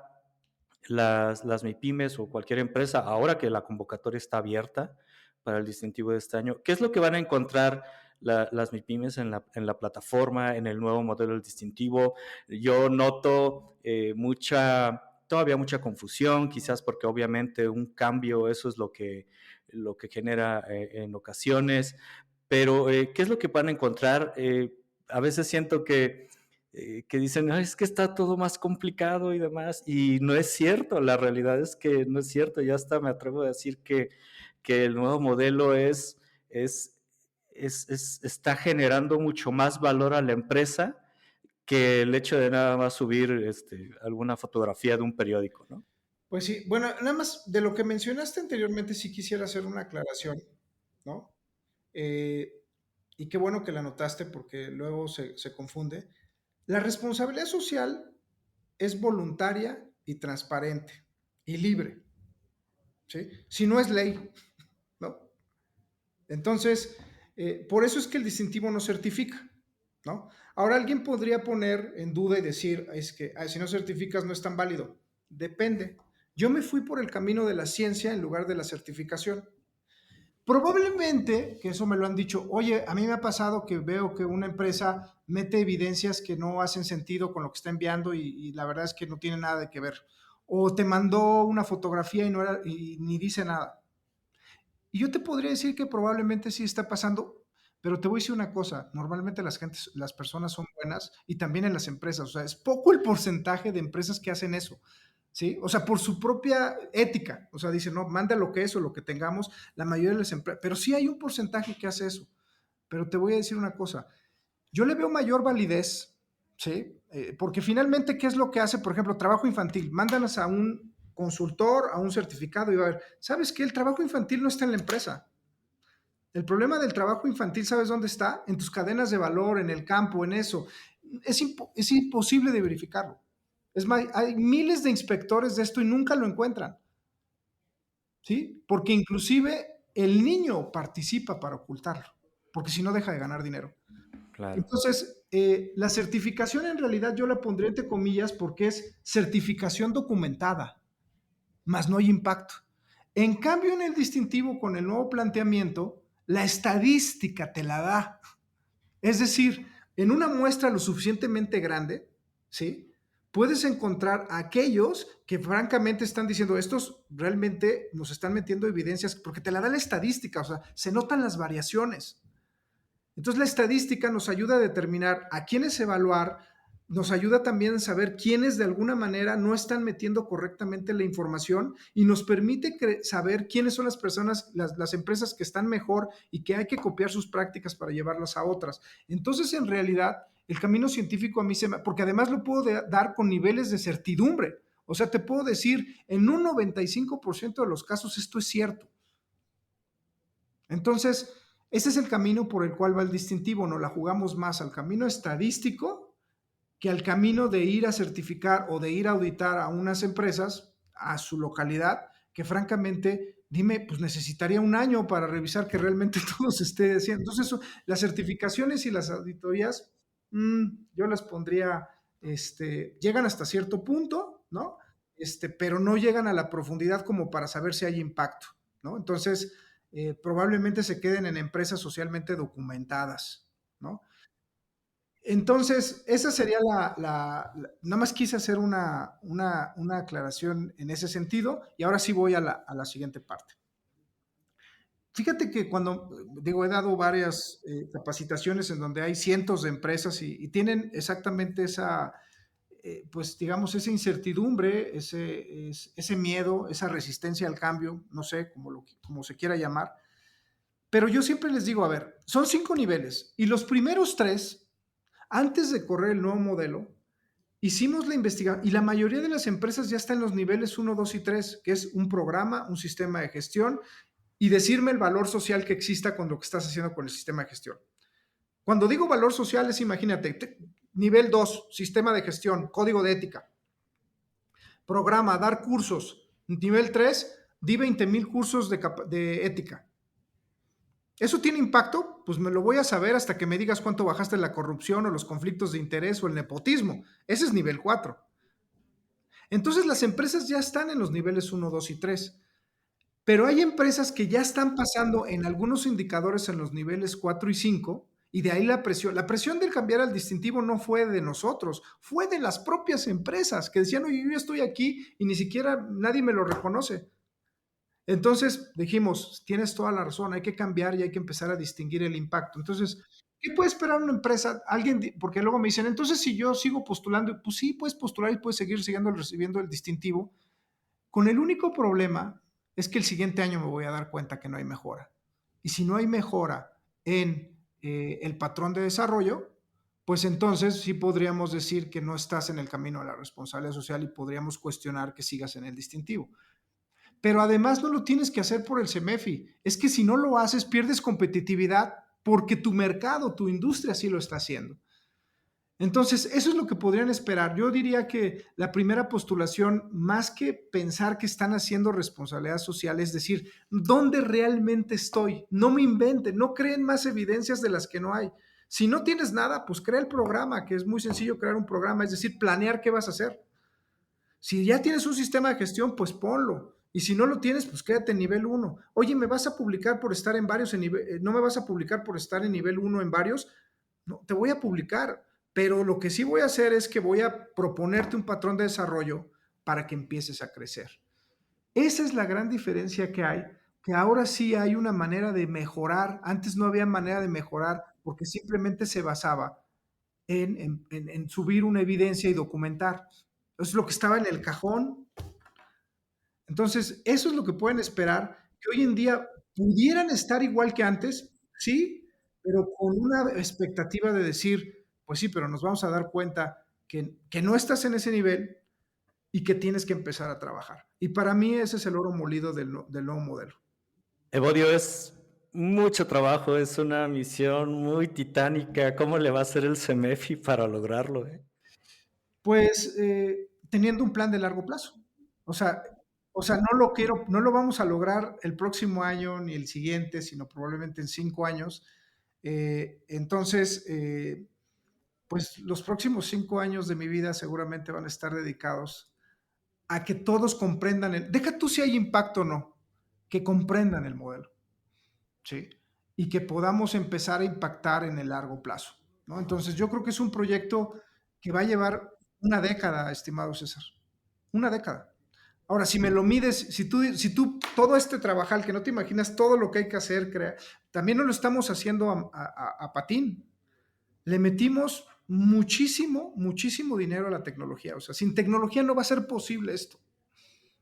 [SPEAKER 2] las MIPYMES o cualquier empresa, ahora que la convocatoria está abierta para el distintivo de este año, ¿qué es lo que van a encontrar las MIPYMES en la plataforma, en el nuevo modelo del distintivo. Yo noto todavía mucha confusión, quizás porque obviamente un cambio, eso es lo que genera en ocasiones, pero ¿qué es lo que van a encontrar? A veces siento que dicen, "Ay, es que está todo más complicado y demás", y no es cierto, la realidad es que no es cierto, ya hasta me atrevo a decir que el nuevo modelo es, está generando mucho más valor a la empresa que el hecho de nada más subir alguna fotografía de un periódico, ¿no?
[SPEAKER 3] Pues sí, bueno, nada más de lo que mencionaste anteriormente, sí quisiera hacer una aclaración, ¿no? Eh, y qué bueno que la notaste porque luego se confunde. La responsabilidad social es voluntaria y transparente y libre, ¿sí? Si no es ley, ¿no? Entonces, por eso es que el distintivo no certifica, ¿no? Ahora alguien podría poner en duda y decir, es que si no certificas no es tan válido. Depende. Yo me fui por el camino de la ciencia en lugar de la certificación. Probablemente, que eso me lo han dicho, oye, a mí me ha pasado que veo que una empresa mete evidencias que no hacen sentido con lo que está enviando y la verdad es que no tiene nada de que ver. O te mandó una fotografía y, no era, y ni dice nada. Y yo te podría decir que probablemente sí está pasando, pero te voy a decir una cosa, normalmente las personas son buenas y también en las empresas, o sea, es poco el porcentaje de empresas que hacen eso, ¿sí? O sea, por su propia ética, o sea, dicen, no, manda lo que es o lo que tengamos, la mayoría de las empresas, pero sí hay un porcentaje que hace eso. Pero te voy a decir una cosa, yo le veo mayor validez, ¿sí? Porque finalmente, ¿qué es lo que hace? Por ejemplo, trabajo infantil. Mándanos a un consultor, a un certificado y va a ver, ¿sabes qué? El trabajo infantil no está en la empresa. El problema del trabajo infantil, ¿sabes dónde está? En tus cadenas de valor, en el campo, en eso. Es imposible de verificarlo. Es más, hay miles de inspectores de esto y nunca lo encuentran, ¿sí? Porque inclusive el niño participa para ocultarlo, porque si no deja de ganar dinero.
[SPEAKER 2] Claro.
[SPEAKER 3] Entonces, la certificación en realidad yo la pondré entre comillas porque es certificación documentada, más no hay impacto. En cambio, en el distintivo, con el nuevo planteamiento, la estadística te la da. Es decir, en una muestra lo suficientemente grande, ¿sí? Puedes encontrar a aquellos que francamente están diciendo, estos realmente nos están metiendo evidencias, porque te la da la estadística, o sea, se notan las variaciones. Entonces la estadística nos ayuda a determinar a quiénes evaluar, nos ayuda también a saber quiénes de alguna manera no están metiendo correctamente la información y nos permite saber quiénes son las personas, las empresas que están mejor y que hay que copiar sus prácticas para llevarlas a otras. Entonces, en realidad, el camino científico a mí porque además lo puedo dar con niveles de certidumbre. O sea, te puedo decir, en un 95% de los casos esto es cierto. Entonces, ese es el camino por el cual va el distintivo, nos la jugamos más al camino estadístico que al camino de ir a certificar o de ir a auditar a unas empresas, a su localidad, que francamente, dime, pues necesitaría un año para revisar que realmente todo se esté haciendo. Entonces, las certificaciones y las auditorías, yo las pondría, llegan hasta cierto punto, ¿no? Pero no llegan a la profundidad como para saber si hay impacto, ¿no? Entonces, probablemente se queden en empresas socialmente documentadas, ¿no? Entonces, esa sería nada más quise hacer una aclaración en ese sentido y ahora sí voy a la siguiente parte. Fíjate que cuando, digo, he dado varias capacitaciones en donde hay cientos de empresas y tienen exactamente esa, pues digamos, esa incertidumbre, ese miedo, esa resistencia al cambio, no sé, como se quiera llamar. Pero yo siempre les digo, a ver, son 5 niveles y los primeros 3, antes de correr el nuevo modelo, hicimos la investigación y la mayoría de las empresas ya están en los niveles 1, 2 y 3, que es un programa, un sistema de gestión y decirme el valor social que exista con lo que estás haciendo con el sistema de gestión. Cuando digo valor social es, imagínate, nivel 2, sistema de gestión, código de ética. Programa, dar cursos. Nivel 3, di 20,000 cursos de ética. ¿Eso tiene impacto? Pues me lo voy a saber hasta que me digas cuánto bajaste la corrupción o los conflictos de interés o el nepotismo. Ese es nivel 4. Entonces las empresas ya están en los niveles 1, 2 y 3. Pero hay empresas que ya están pasando en algunos indicadores en los niveles 4 y 5 Y de ahí la presión. La presión de cambiar al distintivo no fue de nosotros, fue de las propias empresas que decían, oye, yo estoy aquí y ni siquiera nadie me lo reconoce. Entonces dijimos, tienes toda la razón, hay que cambiar y hay que empezar a distinguir el impacto. Entonces, ¿qué puede esperar una empresa? Porque luego me dicen, entonces si yo sigo postulando, pues sí, puedes postular y puedes seguir recibiendo el distintivo. Con el único problema es que el siguiente año me voy a dar cuenta que no hay mejora. Y si no hay mejora en el patrón de desarrollo, pues entonces sí podríamos decir que no estás en el camino de la responsabilidad social y podríamos cuestionar que sigas en el distintivo. Pero además no lo tienes que hacer por el CEMEFI. Es que si no lo haces, pierdes competitividad porque tu mercado, tu industria sí lo está haciendo. Entonces, eso es lo que podrían esperar. Yo diría que la primera postulación, más que pensar que están haciendo responsabilidad social, es decir, ¿dónde realmente estoy? No me inventen, no creen más evidencias de las que no hay. Si no tienes nada, pues crea el programa, que es muy sencillo crear un programa, es decir, planear qué vas a hacer. Si ya tienes un sistema de gestión, pues ponlo. Y si no lo tienes, pues quédate en nivel 1. Oye, ¿me vas a publicar por estar en varios? ¿No me vas a publicar por estar en nivel 1 en varios? No, te voy a publicar. Pero lo que sí voy a hacer es que voy a proponerte un patrón de desarrollo para que empieces a crecer. Esa es la gran diferencia que hay, que ahora sí hay una manera de mejorar. Antes no había manera de mejorar porque simplemente se basaba en subir una evidencia y documentar. Eso es lo que estaba en el cajón. Entonces, eso es lo que pueden esperar, que hoy en día pudieran estar igual que antes, sí, pero con una expectativa de decir, pues sí, pero nos vamos a dar cuenta que no estás en ese nivel y que tienes que empezar a trabajar. Y para mí ese es el oro molido del nuevo modelo.
[SPEAKER 2] Evodio, es mucho trabajo, es una misión muy titánica. ¿Cómo le va a hacer el CEMEFI para lograrlo?
[SPEAKER 3] Pues teniendo un plan de largo plazo. O sea, no lo vamos a lograr el próximo año ni el siguiente, sino probablemente en 5 años. Entonces, pues los próximos 5 años de mi vida seguramente van a estar dedicados a que todos comprendan deja tú si hay impacto o no, que comprendan el modelo, ¿sí? Y que podamos empezar a impactar en el largo plazo, ¿no? Entonces yo creo que es un proyecto que va a llevar una década, estimado César, una década. Ahora, si me lo mides, si tú todo este trabajar, que no te imaginas todo lo que hay que hacer, también no lo estamos haciendo a patín. Le metimos muchísimo, muchísimo dinero a la tecnología. O sea, sin tecnología no va a ser posible esto.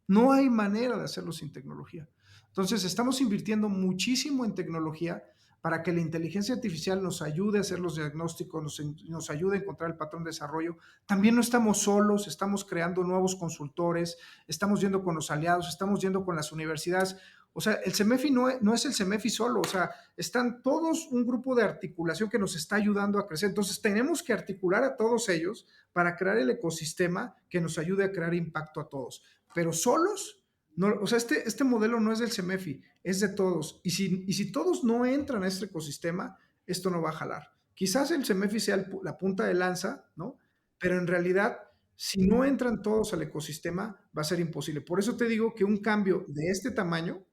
[SPEAKER 3] No hay manera de hacerlo sin tecnología. Entonces, estamos invirtiendo muchísimo en tecnología para que la inteligencia artificial nos ayude a hacer los diagnósticos, nos ayude a encontrar el patrón de desarrollo. También no estamos solos, estamos creando nuevos consultores, estamos yendo con los aliados, estamos yendo con las universidades. O sea, el CEMEFI no es el CEMEFI solo, o sea, están todos un grupo de articulación que nos está ayudando a crecer. Entonces, tenemos que articular a todos ellos para crear el ecosistema que nos ayude a crear impacto a todos. Pero solos, no, o sea, este modelo no es del CEMEFI, es de todos. Y si todos no entran a este ecosistema, esto no va a jalar. Quizás el CEMEFI sea la punta de lanza, ¿no? Pero en realidad, si no entran todos al ecosistema, va a ser imposible. Por eso te digo que un cambio de este tamaño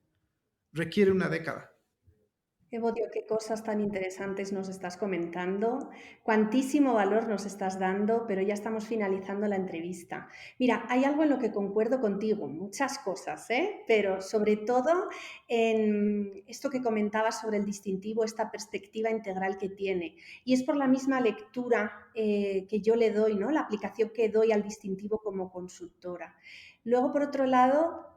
[SPEAKER 3] requiere una década.
[SPEAKER 4] Evodio, qué cosas tan interesantes nos estás comentando, cuantísimo valor nos estás dando, pero ya estamos finalizando la entrevista. Mira, hay algo en lo que concuerdo contigo, muchas cosas, pero sobre todo en esto que comentabas sobre el distintivo, esta perspectiva integral que tiene. Y es por la misma lectura que yo le doy, ¿no? La aplicación que doy al distintivo como consultora. Luego, por otro lado,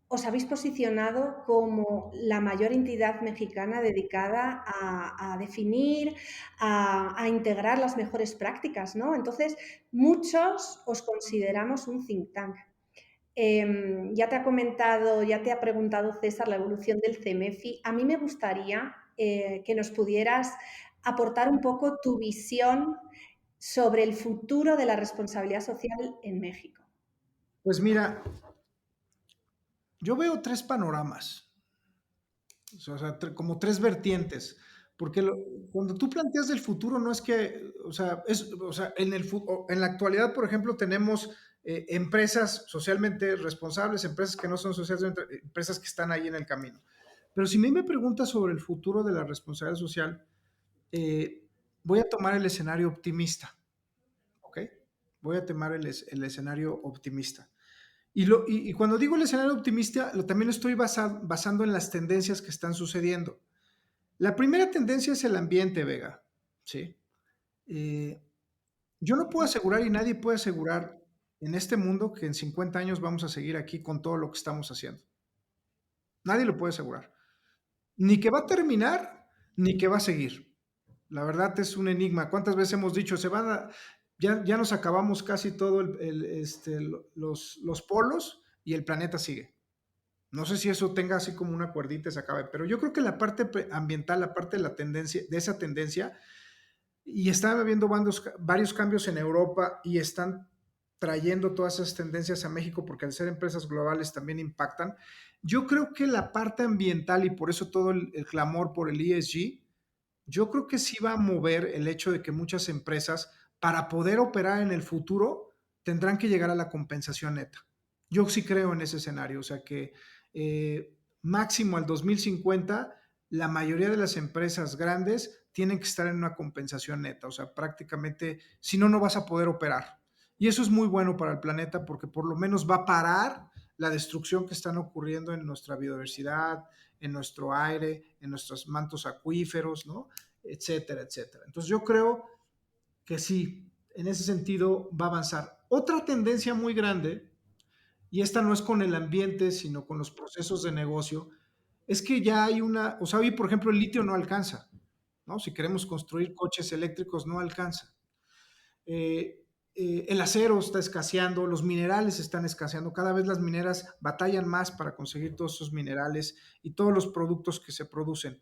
[SPEAKER 4] os habéis posicionado como la mayor entidad mexicana dedicada a definir, a integrar las mejores prácticas, ¿no? Entonces, muchos os consideramos un think tank. Ya te ha preguntado César la evolución del CEMEFI. A mí me gustaría que nos pudieras aportar un poco tu visión sobre el futuro de la responsabilidad social en México.
[SPEAKER 3] Pues mira, yo veo 3 panoramas, o sea, como 3 vertientes, porque cuando tú planteas el futuro no es que, o sea, en la actualidad, por ejemplo, tenemos empresas socialmente responsables, empresas que no son socialmente, empresas que están ahí en el camino. Pero si a mí me preguntas sobre el futuro de la responsabilidad social, voy a tomar el escenario optimista, ¿ok? Voy a tomar el escenario optimista. Y cuando digo el escenario optimista, también lo estoy basando en las tendencias que están sucediendo. La primera tendencia es el ambiente, Vega, ¿sí? Yo no puedo asegurar y nadie puede asegurar en este mundo que en 50 años vamos a seguir aquí con todo lo que estamos haciendo. Nadie lo puede asegurar. Ni que va a terminar, ni que va a seguir. La verdad es un enigma. ¿Cuántas veces hemos dicho, ya nos acabamos casi todo los polos y el planeta sigue? No sé si eso tenga así como una cuerdita y se acabe, pero yo creo que la parte ambiental, la parte de la tendencia, de esa tendencia, y están habiendo varios cambios en Europa y están trayendo todas esas tendencias a México porque al ser empresas globales también impactan. Yo creo que la parte ambiental y por eso todo el clamor por el ESG, yo creo que sí va a mover el hecho de que muchas empresas, para poder operar en el futuro, tendrán que llegar a la compensación neta. Yo sí creo en ese escenario, o sea que máximo al 2050, la mayoría de las empresas grandes tienen que estar en una compensación neta, o sea, prácticamente, si no, no vas a poder operar. Y eso es muy bueno para el planeta porque por lo menos va a parar la destrucción que están ocurriendo en nuestra biodiversidad, en nuestro aire, en nuestros mantos acuíferos, ¿no? Etcétera, etcétera. Entonces yo creo que sí, en ese sentido va a avanzar. Otra tendencia muy grande, y esta no es con el ambiente, sino con los procesos de negocio, es que ya hay o sea, hoy por ejemplo el litio no alcanza, ¿no? Si queremos construir coches eléctricos no alcanza. El acero está escaseando, los minerales están escaseando, cada vez las mineras batallan más para conseguir todos esos minerales y todos los productos que se producen.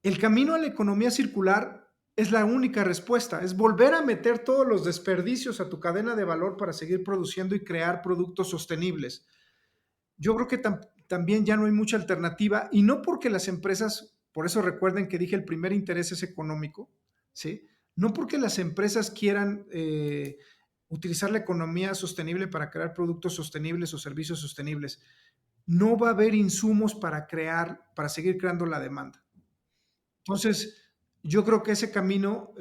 [SPEAKER 3] El camino a la economía circular es la única respuesta, es volver a meter todos los desperdicios a tu cadena de valor para seguir produciendo y crear productos sostenibles. Yo creo que también ya no hay mucha alternativa y no porque las empresas, por eso recuerden que dije el primer interés es económico, ¿sí? No porque las empresas quieran utilizar la economía sostenible para crear productos sostenibles o servicios sostenibles. No va a haber insumos para seguir creando la demanda. Entonces, yo creo que ese camino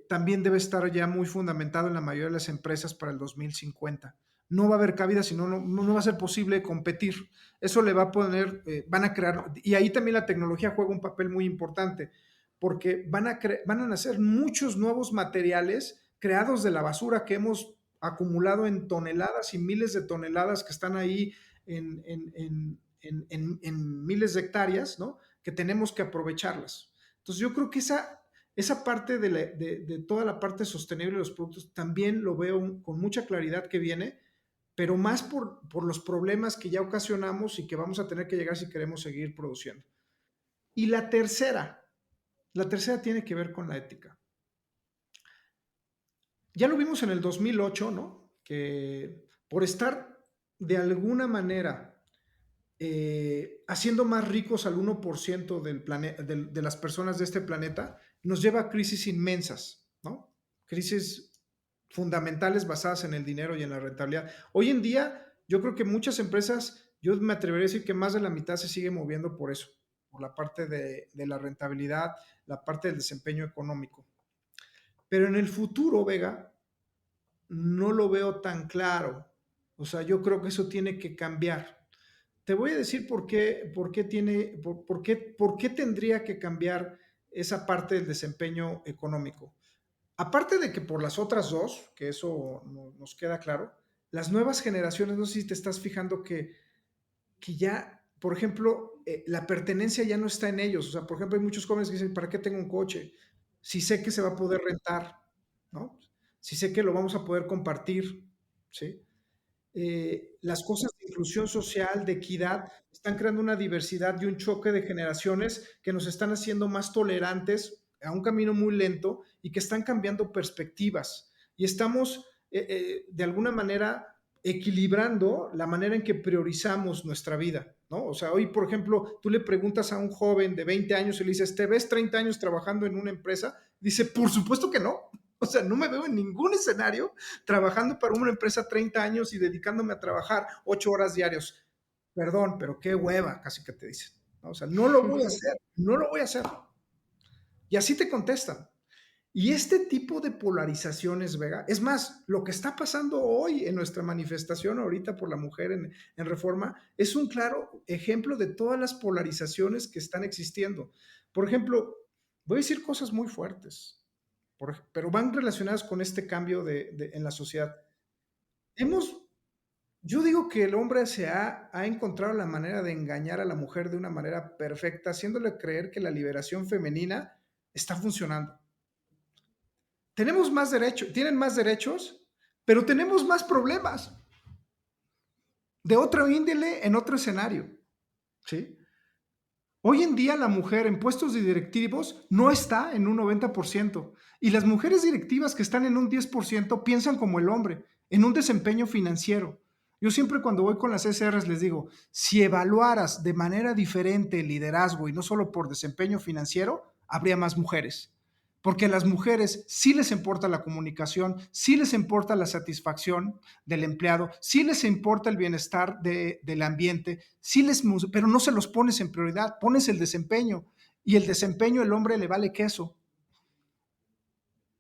[SPEAKER 3] también debe estar ya muy fundamentado en la mayoría de las empresas para el 2050. No va a haber cabida, sino no va a ser posible competir. Eso le va a poner, van a crear, y ahí también la tecnología juega un papel muy importante, porque van a nacer muchos nuevos materiales creados de la basura que hemos acumulado en toneladas y miles de toneladas que están ahí en miles de hectáreas, ¿no? Que tenemos que aprovecharlas. Entonces yo creo que esa parte de toda la parte sostenible de los productos también lo veo con mucha claridad que viene, pero más por los problemas que ya ocasionamos y que vamos a tener que llegar si queremos seguir produciendo. Y la tercera tiene que ver con la ética. Ya lo vimos en el 2008, ¿no? Que por estar de alguna manera haciendo más ricos al 1% de las personas de este planeta, nos lleva a crisis inmensas, ¿no? Crisis fundamentales basadas en el dinero y en la rentabilidad. Hoy en día, yo creo que muchas empresas, yo me atrevería a decir que más de la mitad se sigue moviendo por eso, por la parte de la rentabilidad, la parte del desempeño económico. Pero en el futuro, Vega, no lo veo tan claro. O sea, yo creo que eso tiene que cambiar. Te voy a decir por qué tendría que cambiar esa parte del desempeño económico. Aparte de que por las otras dos, que eso nos queda claro, las nuevas generaciones, no sé si te estás fijando que ya, por ejemplo, la pertenencia ya no está en ellos. O sea, por ejemplo, hay muchos jóvenes que dicen, ¿para qué tengo un coche? Si sé que se va a poder rentar, ¿no? Si sé que lo vamos a poder compartir, ¿sí? Las cosas de inclusión social, de equidad, están creando una diversidad y un choque de generaciones que nos están haciendo más tolerantes a un camino muy lento y que están cambiando perspectivas. Y estamos, de alguna manera, equilibrando la manera en que priorizamos nuestra vida, ¿no? O sea, hoy, por ejemplo, tú le preguntas a un joven de 20 años y le dices, ¿te ves 30 años trabajando en una empresa? Dice, por supuesto que no. O sea, no me veo en ningún escenario trabajando para una empresa 30 años y dedicándome a trabajar 8 horas diarios. Perdón, pero qué hueva, casi que te dicen. ¿No? O sea, no lo voy a hacer, no lo voy a hacer. Y así te contestan. Y este tipo de polarizaciones, Vega, es más, lo que está pasando hoy en nuestra manifestación ahorita por la mujer en Reforma es un claro ejemplo de todas las polarizaciones que están existiendo. Por ejemplo, voy a decir cosas muy fuertes, pero van relacionadas con este cambio en la sociedad. Yo digo que el hombre ha encontrado la manera de engañar a la mujer de una manera perfecta, haciéndole creer que la liberación femenina está funcionando. Tenemos más derechos, tienen más derechos, pero tenemos más problemas de otra índole en otro escenario, ¿sí? Hoy en día la mujer en puestos de directivos no está en un 90% y las mujeres directivas que están en un 10% piensan como el hombre, en un desempeño financiero. Yo siempre cuando voy con las SRs les digo, si evaluaras de manera diferente el liderazgo y no solo por desempeño financiero, habría más mujeres. Porque a las mujeres sí les importa la comunicación, sí les importa la satisfacción del empleado, sí les importa el bienestar del ambiente, pero no se los pones en prioridad, pones el desempeño y el desempeño el hombre le vale queso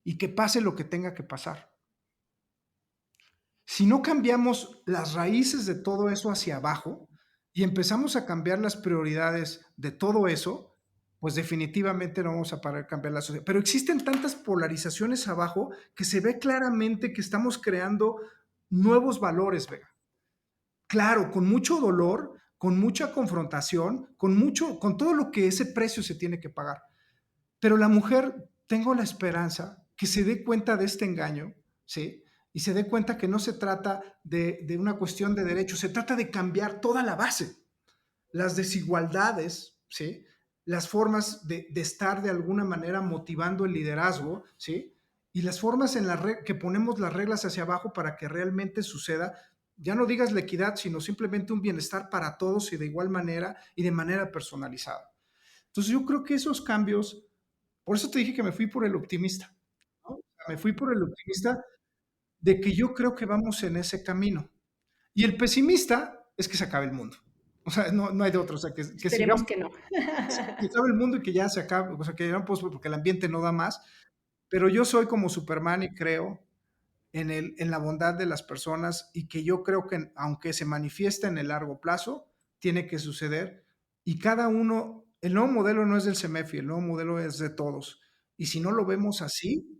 [SPEAKER 3] y que pase lo que tenga que pasar. Si no cambiamos las raíces de todo eso hacia abajo y empezamos a cambiar las prioridades de todo eso, pues definitivamente no vamos a parar de cambiar la sociedad. Pero existen tantas polarizaciones abajo que se ve claramente que estamos creando nuevos valores, Vega. Claro, con mucho dolor, con mucha confrontación, con todo lo que ese precio se tiene que pagar. Pero la mujer, tengo la esperanza que se dé cuenta de este engaño, ¿sí? Y se dé cuenta que no se trata de una cuestión de derechos, se trata de cambiar toda la base, las desigualdades, ¿sí? Las formas de estar de alguna manera motivando el liderazgo, ¿sí? Y las formas en que ponemos las reglas hacia abajo para que realmente suceda, ya no digas la equidad, sino simplemente un bienestar para todos y de igual manera y de manera personalizada. Entonces yo creo que esos cambios, por eso te dije que me fui por el optimista, ¿no? O sea, me fui por el optimista de que yo creo que vamos en ese camino. Y el pesimista es que se acabe el mundo. O sea, no hay de otro. O sea, que
[SPEAKER 4] Esperemos
[SPEAKER 3] sigamos,
[SPEAKER 4] que no.
[SPEAKER 3] que se acabe el mundo y que ya se acabe. O sea, que no, pues, porque el ambiente no da más. Pero yo soy como Superman y creo en la bondad de las personas y que yo creo que aunque se manifiesta en el largo plazo, tiene que suceder. Y cada uno, el nuevo modelo no es del CEMEFI, el nuevo modelo es de todos. Y si no lo vemos así,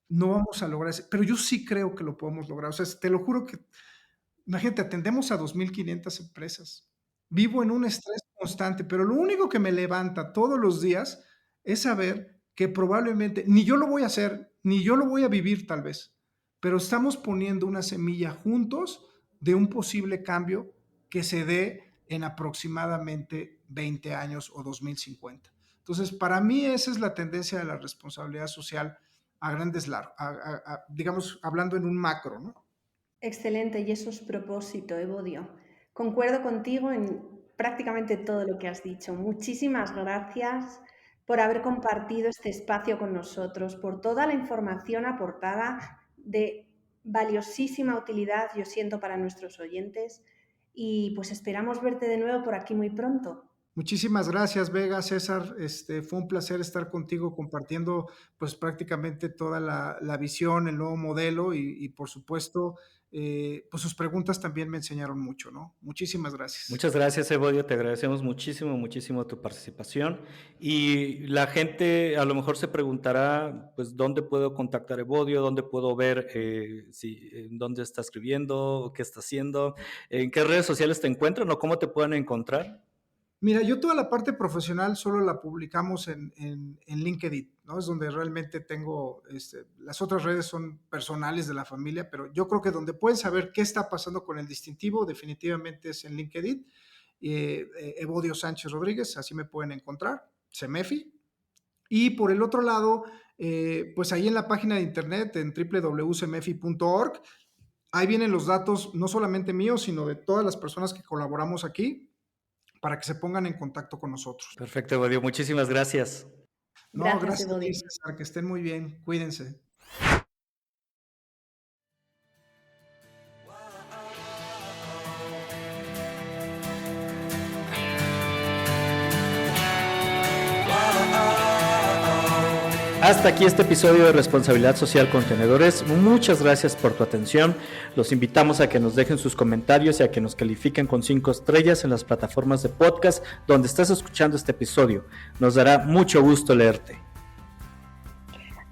[SPEAKER 3] no vamos a lograr eso. Pero yo sí creo que lo podemos lograr. O sea, te lo juro que, imagínate, atendemos a 2.500 empresas. Vivo en un estrés constante, pero lo único que me levanta todos los días es saber que probablemente ni yo lo voy a hacer, ni yo lo voy a vivir tal vez, pero estamos poniendo una semilla juntos de un posible cambio que se dé en aproximadamente 20 años o 2050. Entonces, para mí esa es la tendencia de la responsabilidad social a grandes largos, digamos, hablando en un macro, ¿no?
[SPEAKER 4] Excelente, y eso es propósito, Evodio. Concuerdo contigo en prácticamente todo lo que has dicho. Muchísimas gracias por haber compartido este espacio con nosotros, por toda la información aportada de valiosísima utilidad, yo siento, para nuestros oyentes. Y pues esperamos verte de nuevo por aquí muy pronto.
[SPEAKER 3] Muchísimas gracias, Vega, César. Fue un placer estar contigo compartiendo pues prácticamente toda la visión, el nuevo modelo y por supuesto, pues sus preguntas también me enseñaron mucho, ¿no? Muchísimas gracias.
[SPEAKER 2] Muchas gracias, Evodio. Te agradecemos muchísimo, muchísimo tu participación. Y la gente a lo mejor se preguntará, pues, ¿dónde puedo contactar a Evodio? ¿Dónde puedo ver dónde está escribiendo? ¿Qué está haciendo? ¿En qué redes sociales te encuentran o cómo te pueden encontrar?
[SPEAKER 3] Mira, yo toda la parte profesional solo la publicamos en LinkedIn, ¿no? Es donde realmente tengo, las otras redes son personales de la familia, pero yo creo que donde pueden saber qué está pasando con el distintivo definitivamente es en LinkedIn. Evodio Sánchez Rodríguez, así me pueden encontrar, CEMEFI. Y por el otro lado, pues ahí en la página de internet, en www.cemefi.org, ahí vienen los datos no solamente míos, sino de todas las personas que colaboramos aquí, para que se pongan en contacto con nosotros.
[SPEAKER 2] Perfecto, Evodio. Muchísimas gracias.
[SPEAKER 3] No, gracias a ti, César, que estén muy bien. Cuídense.
[SPEAKER 2] Hasta aquí este episodio de Responsabilidad Social Contenedores. Muchas gracias por tu atención. Los invitamos a que nos dejen sus comentarios y a que nos califiquen con 5 estrellas en las plataformas de podcast donde estás escuchando este episodio. Nos dará mucho gusto leerte.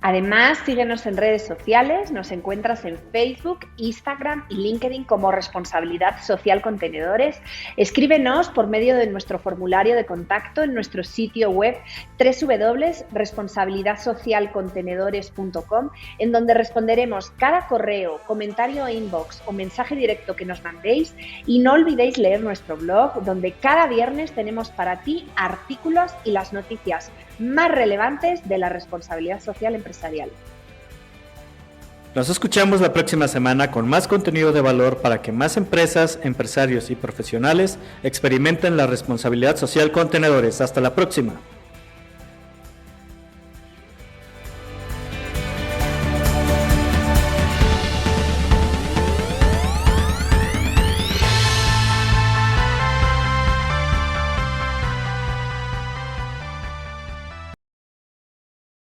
[SPEAKER 1] Además, síguenos en redes sociales, nos encuentras en Facebook, Instagram y LinkedIn como Responsabilidad Social Contenedores. Escríbenos por medio de nuestro formulario de contacto en nuestro sitio web www.responsabilidadsocialcontenedores.com, en donde responderemos cada correo, comentario inbox o mensaje directo que nos mandéis. Y no olvidéis leer nuestro blog, donde cada viernes tenemos para ti artículos y las noticias más relevantes de la responsabilidad social empresarial.
[SPEAKER 2] Nos escuchamos la próxima semana con más contenido de valor para que más empresas, empresarios y profesionales experimenten la responsabilidad social contenedores. Hasta la próxima.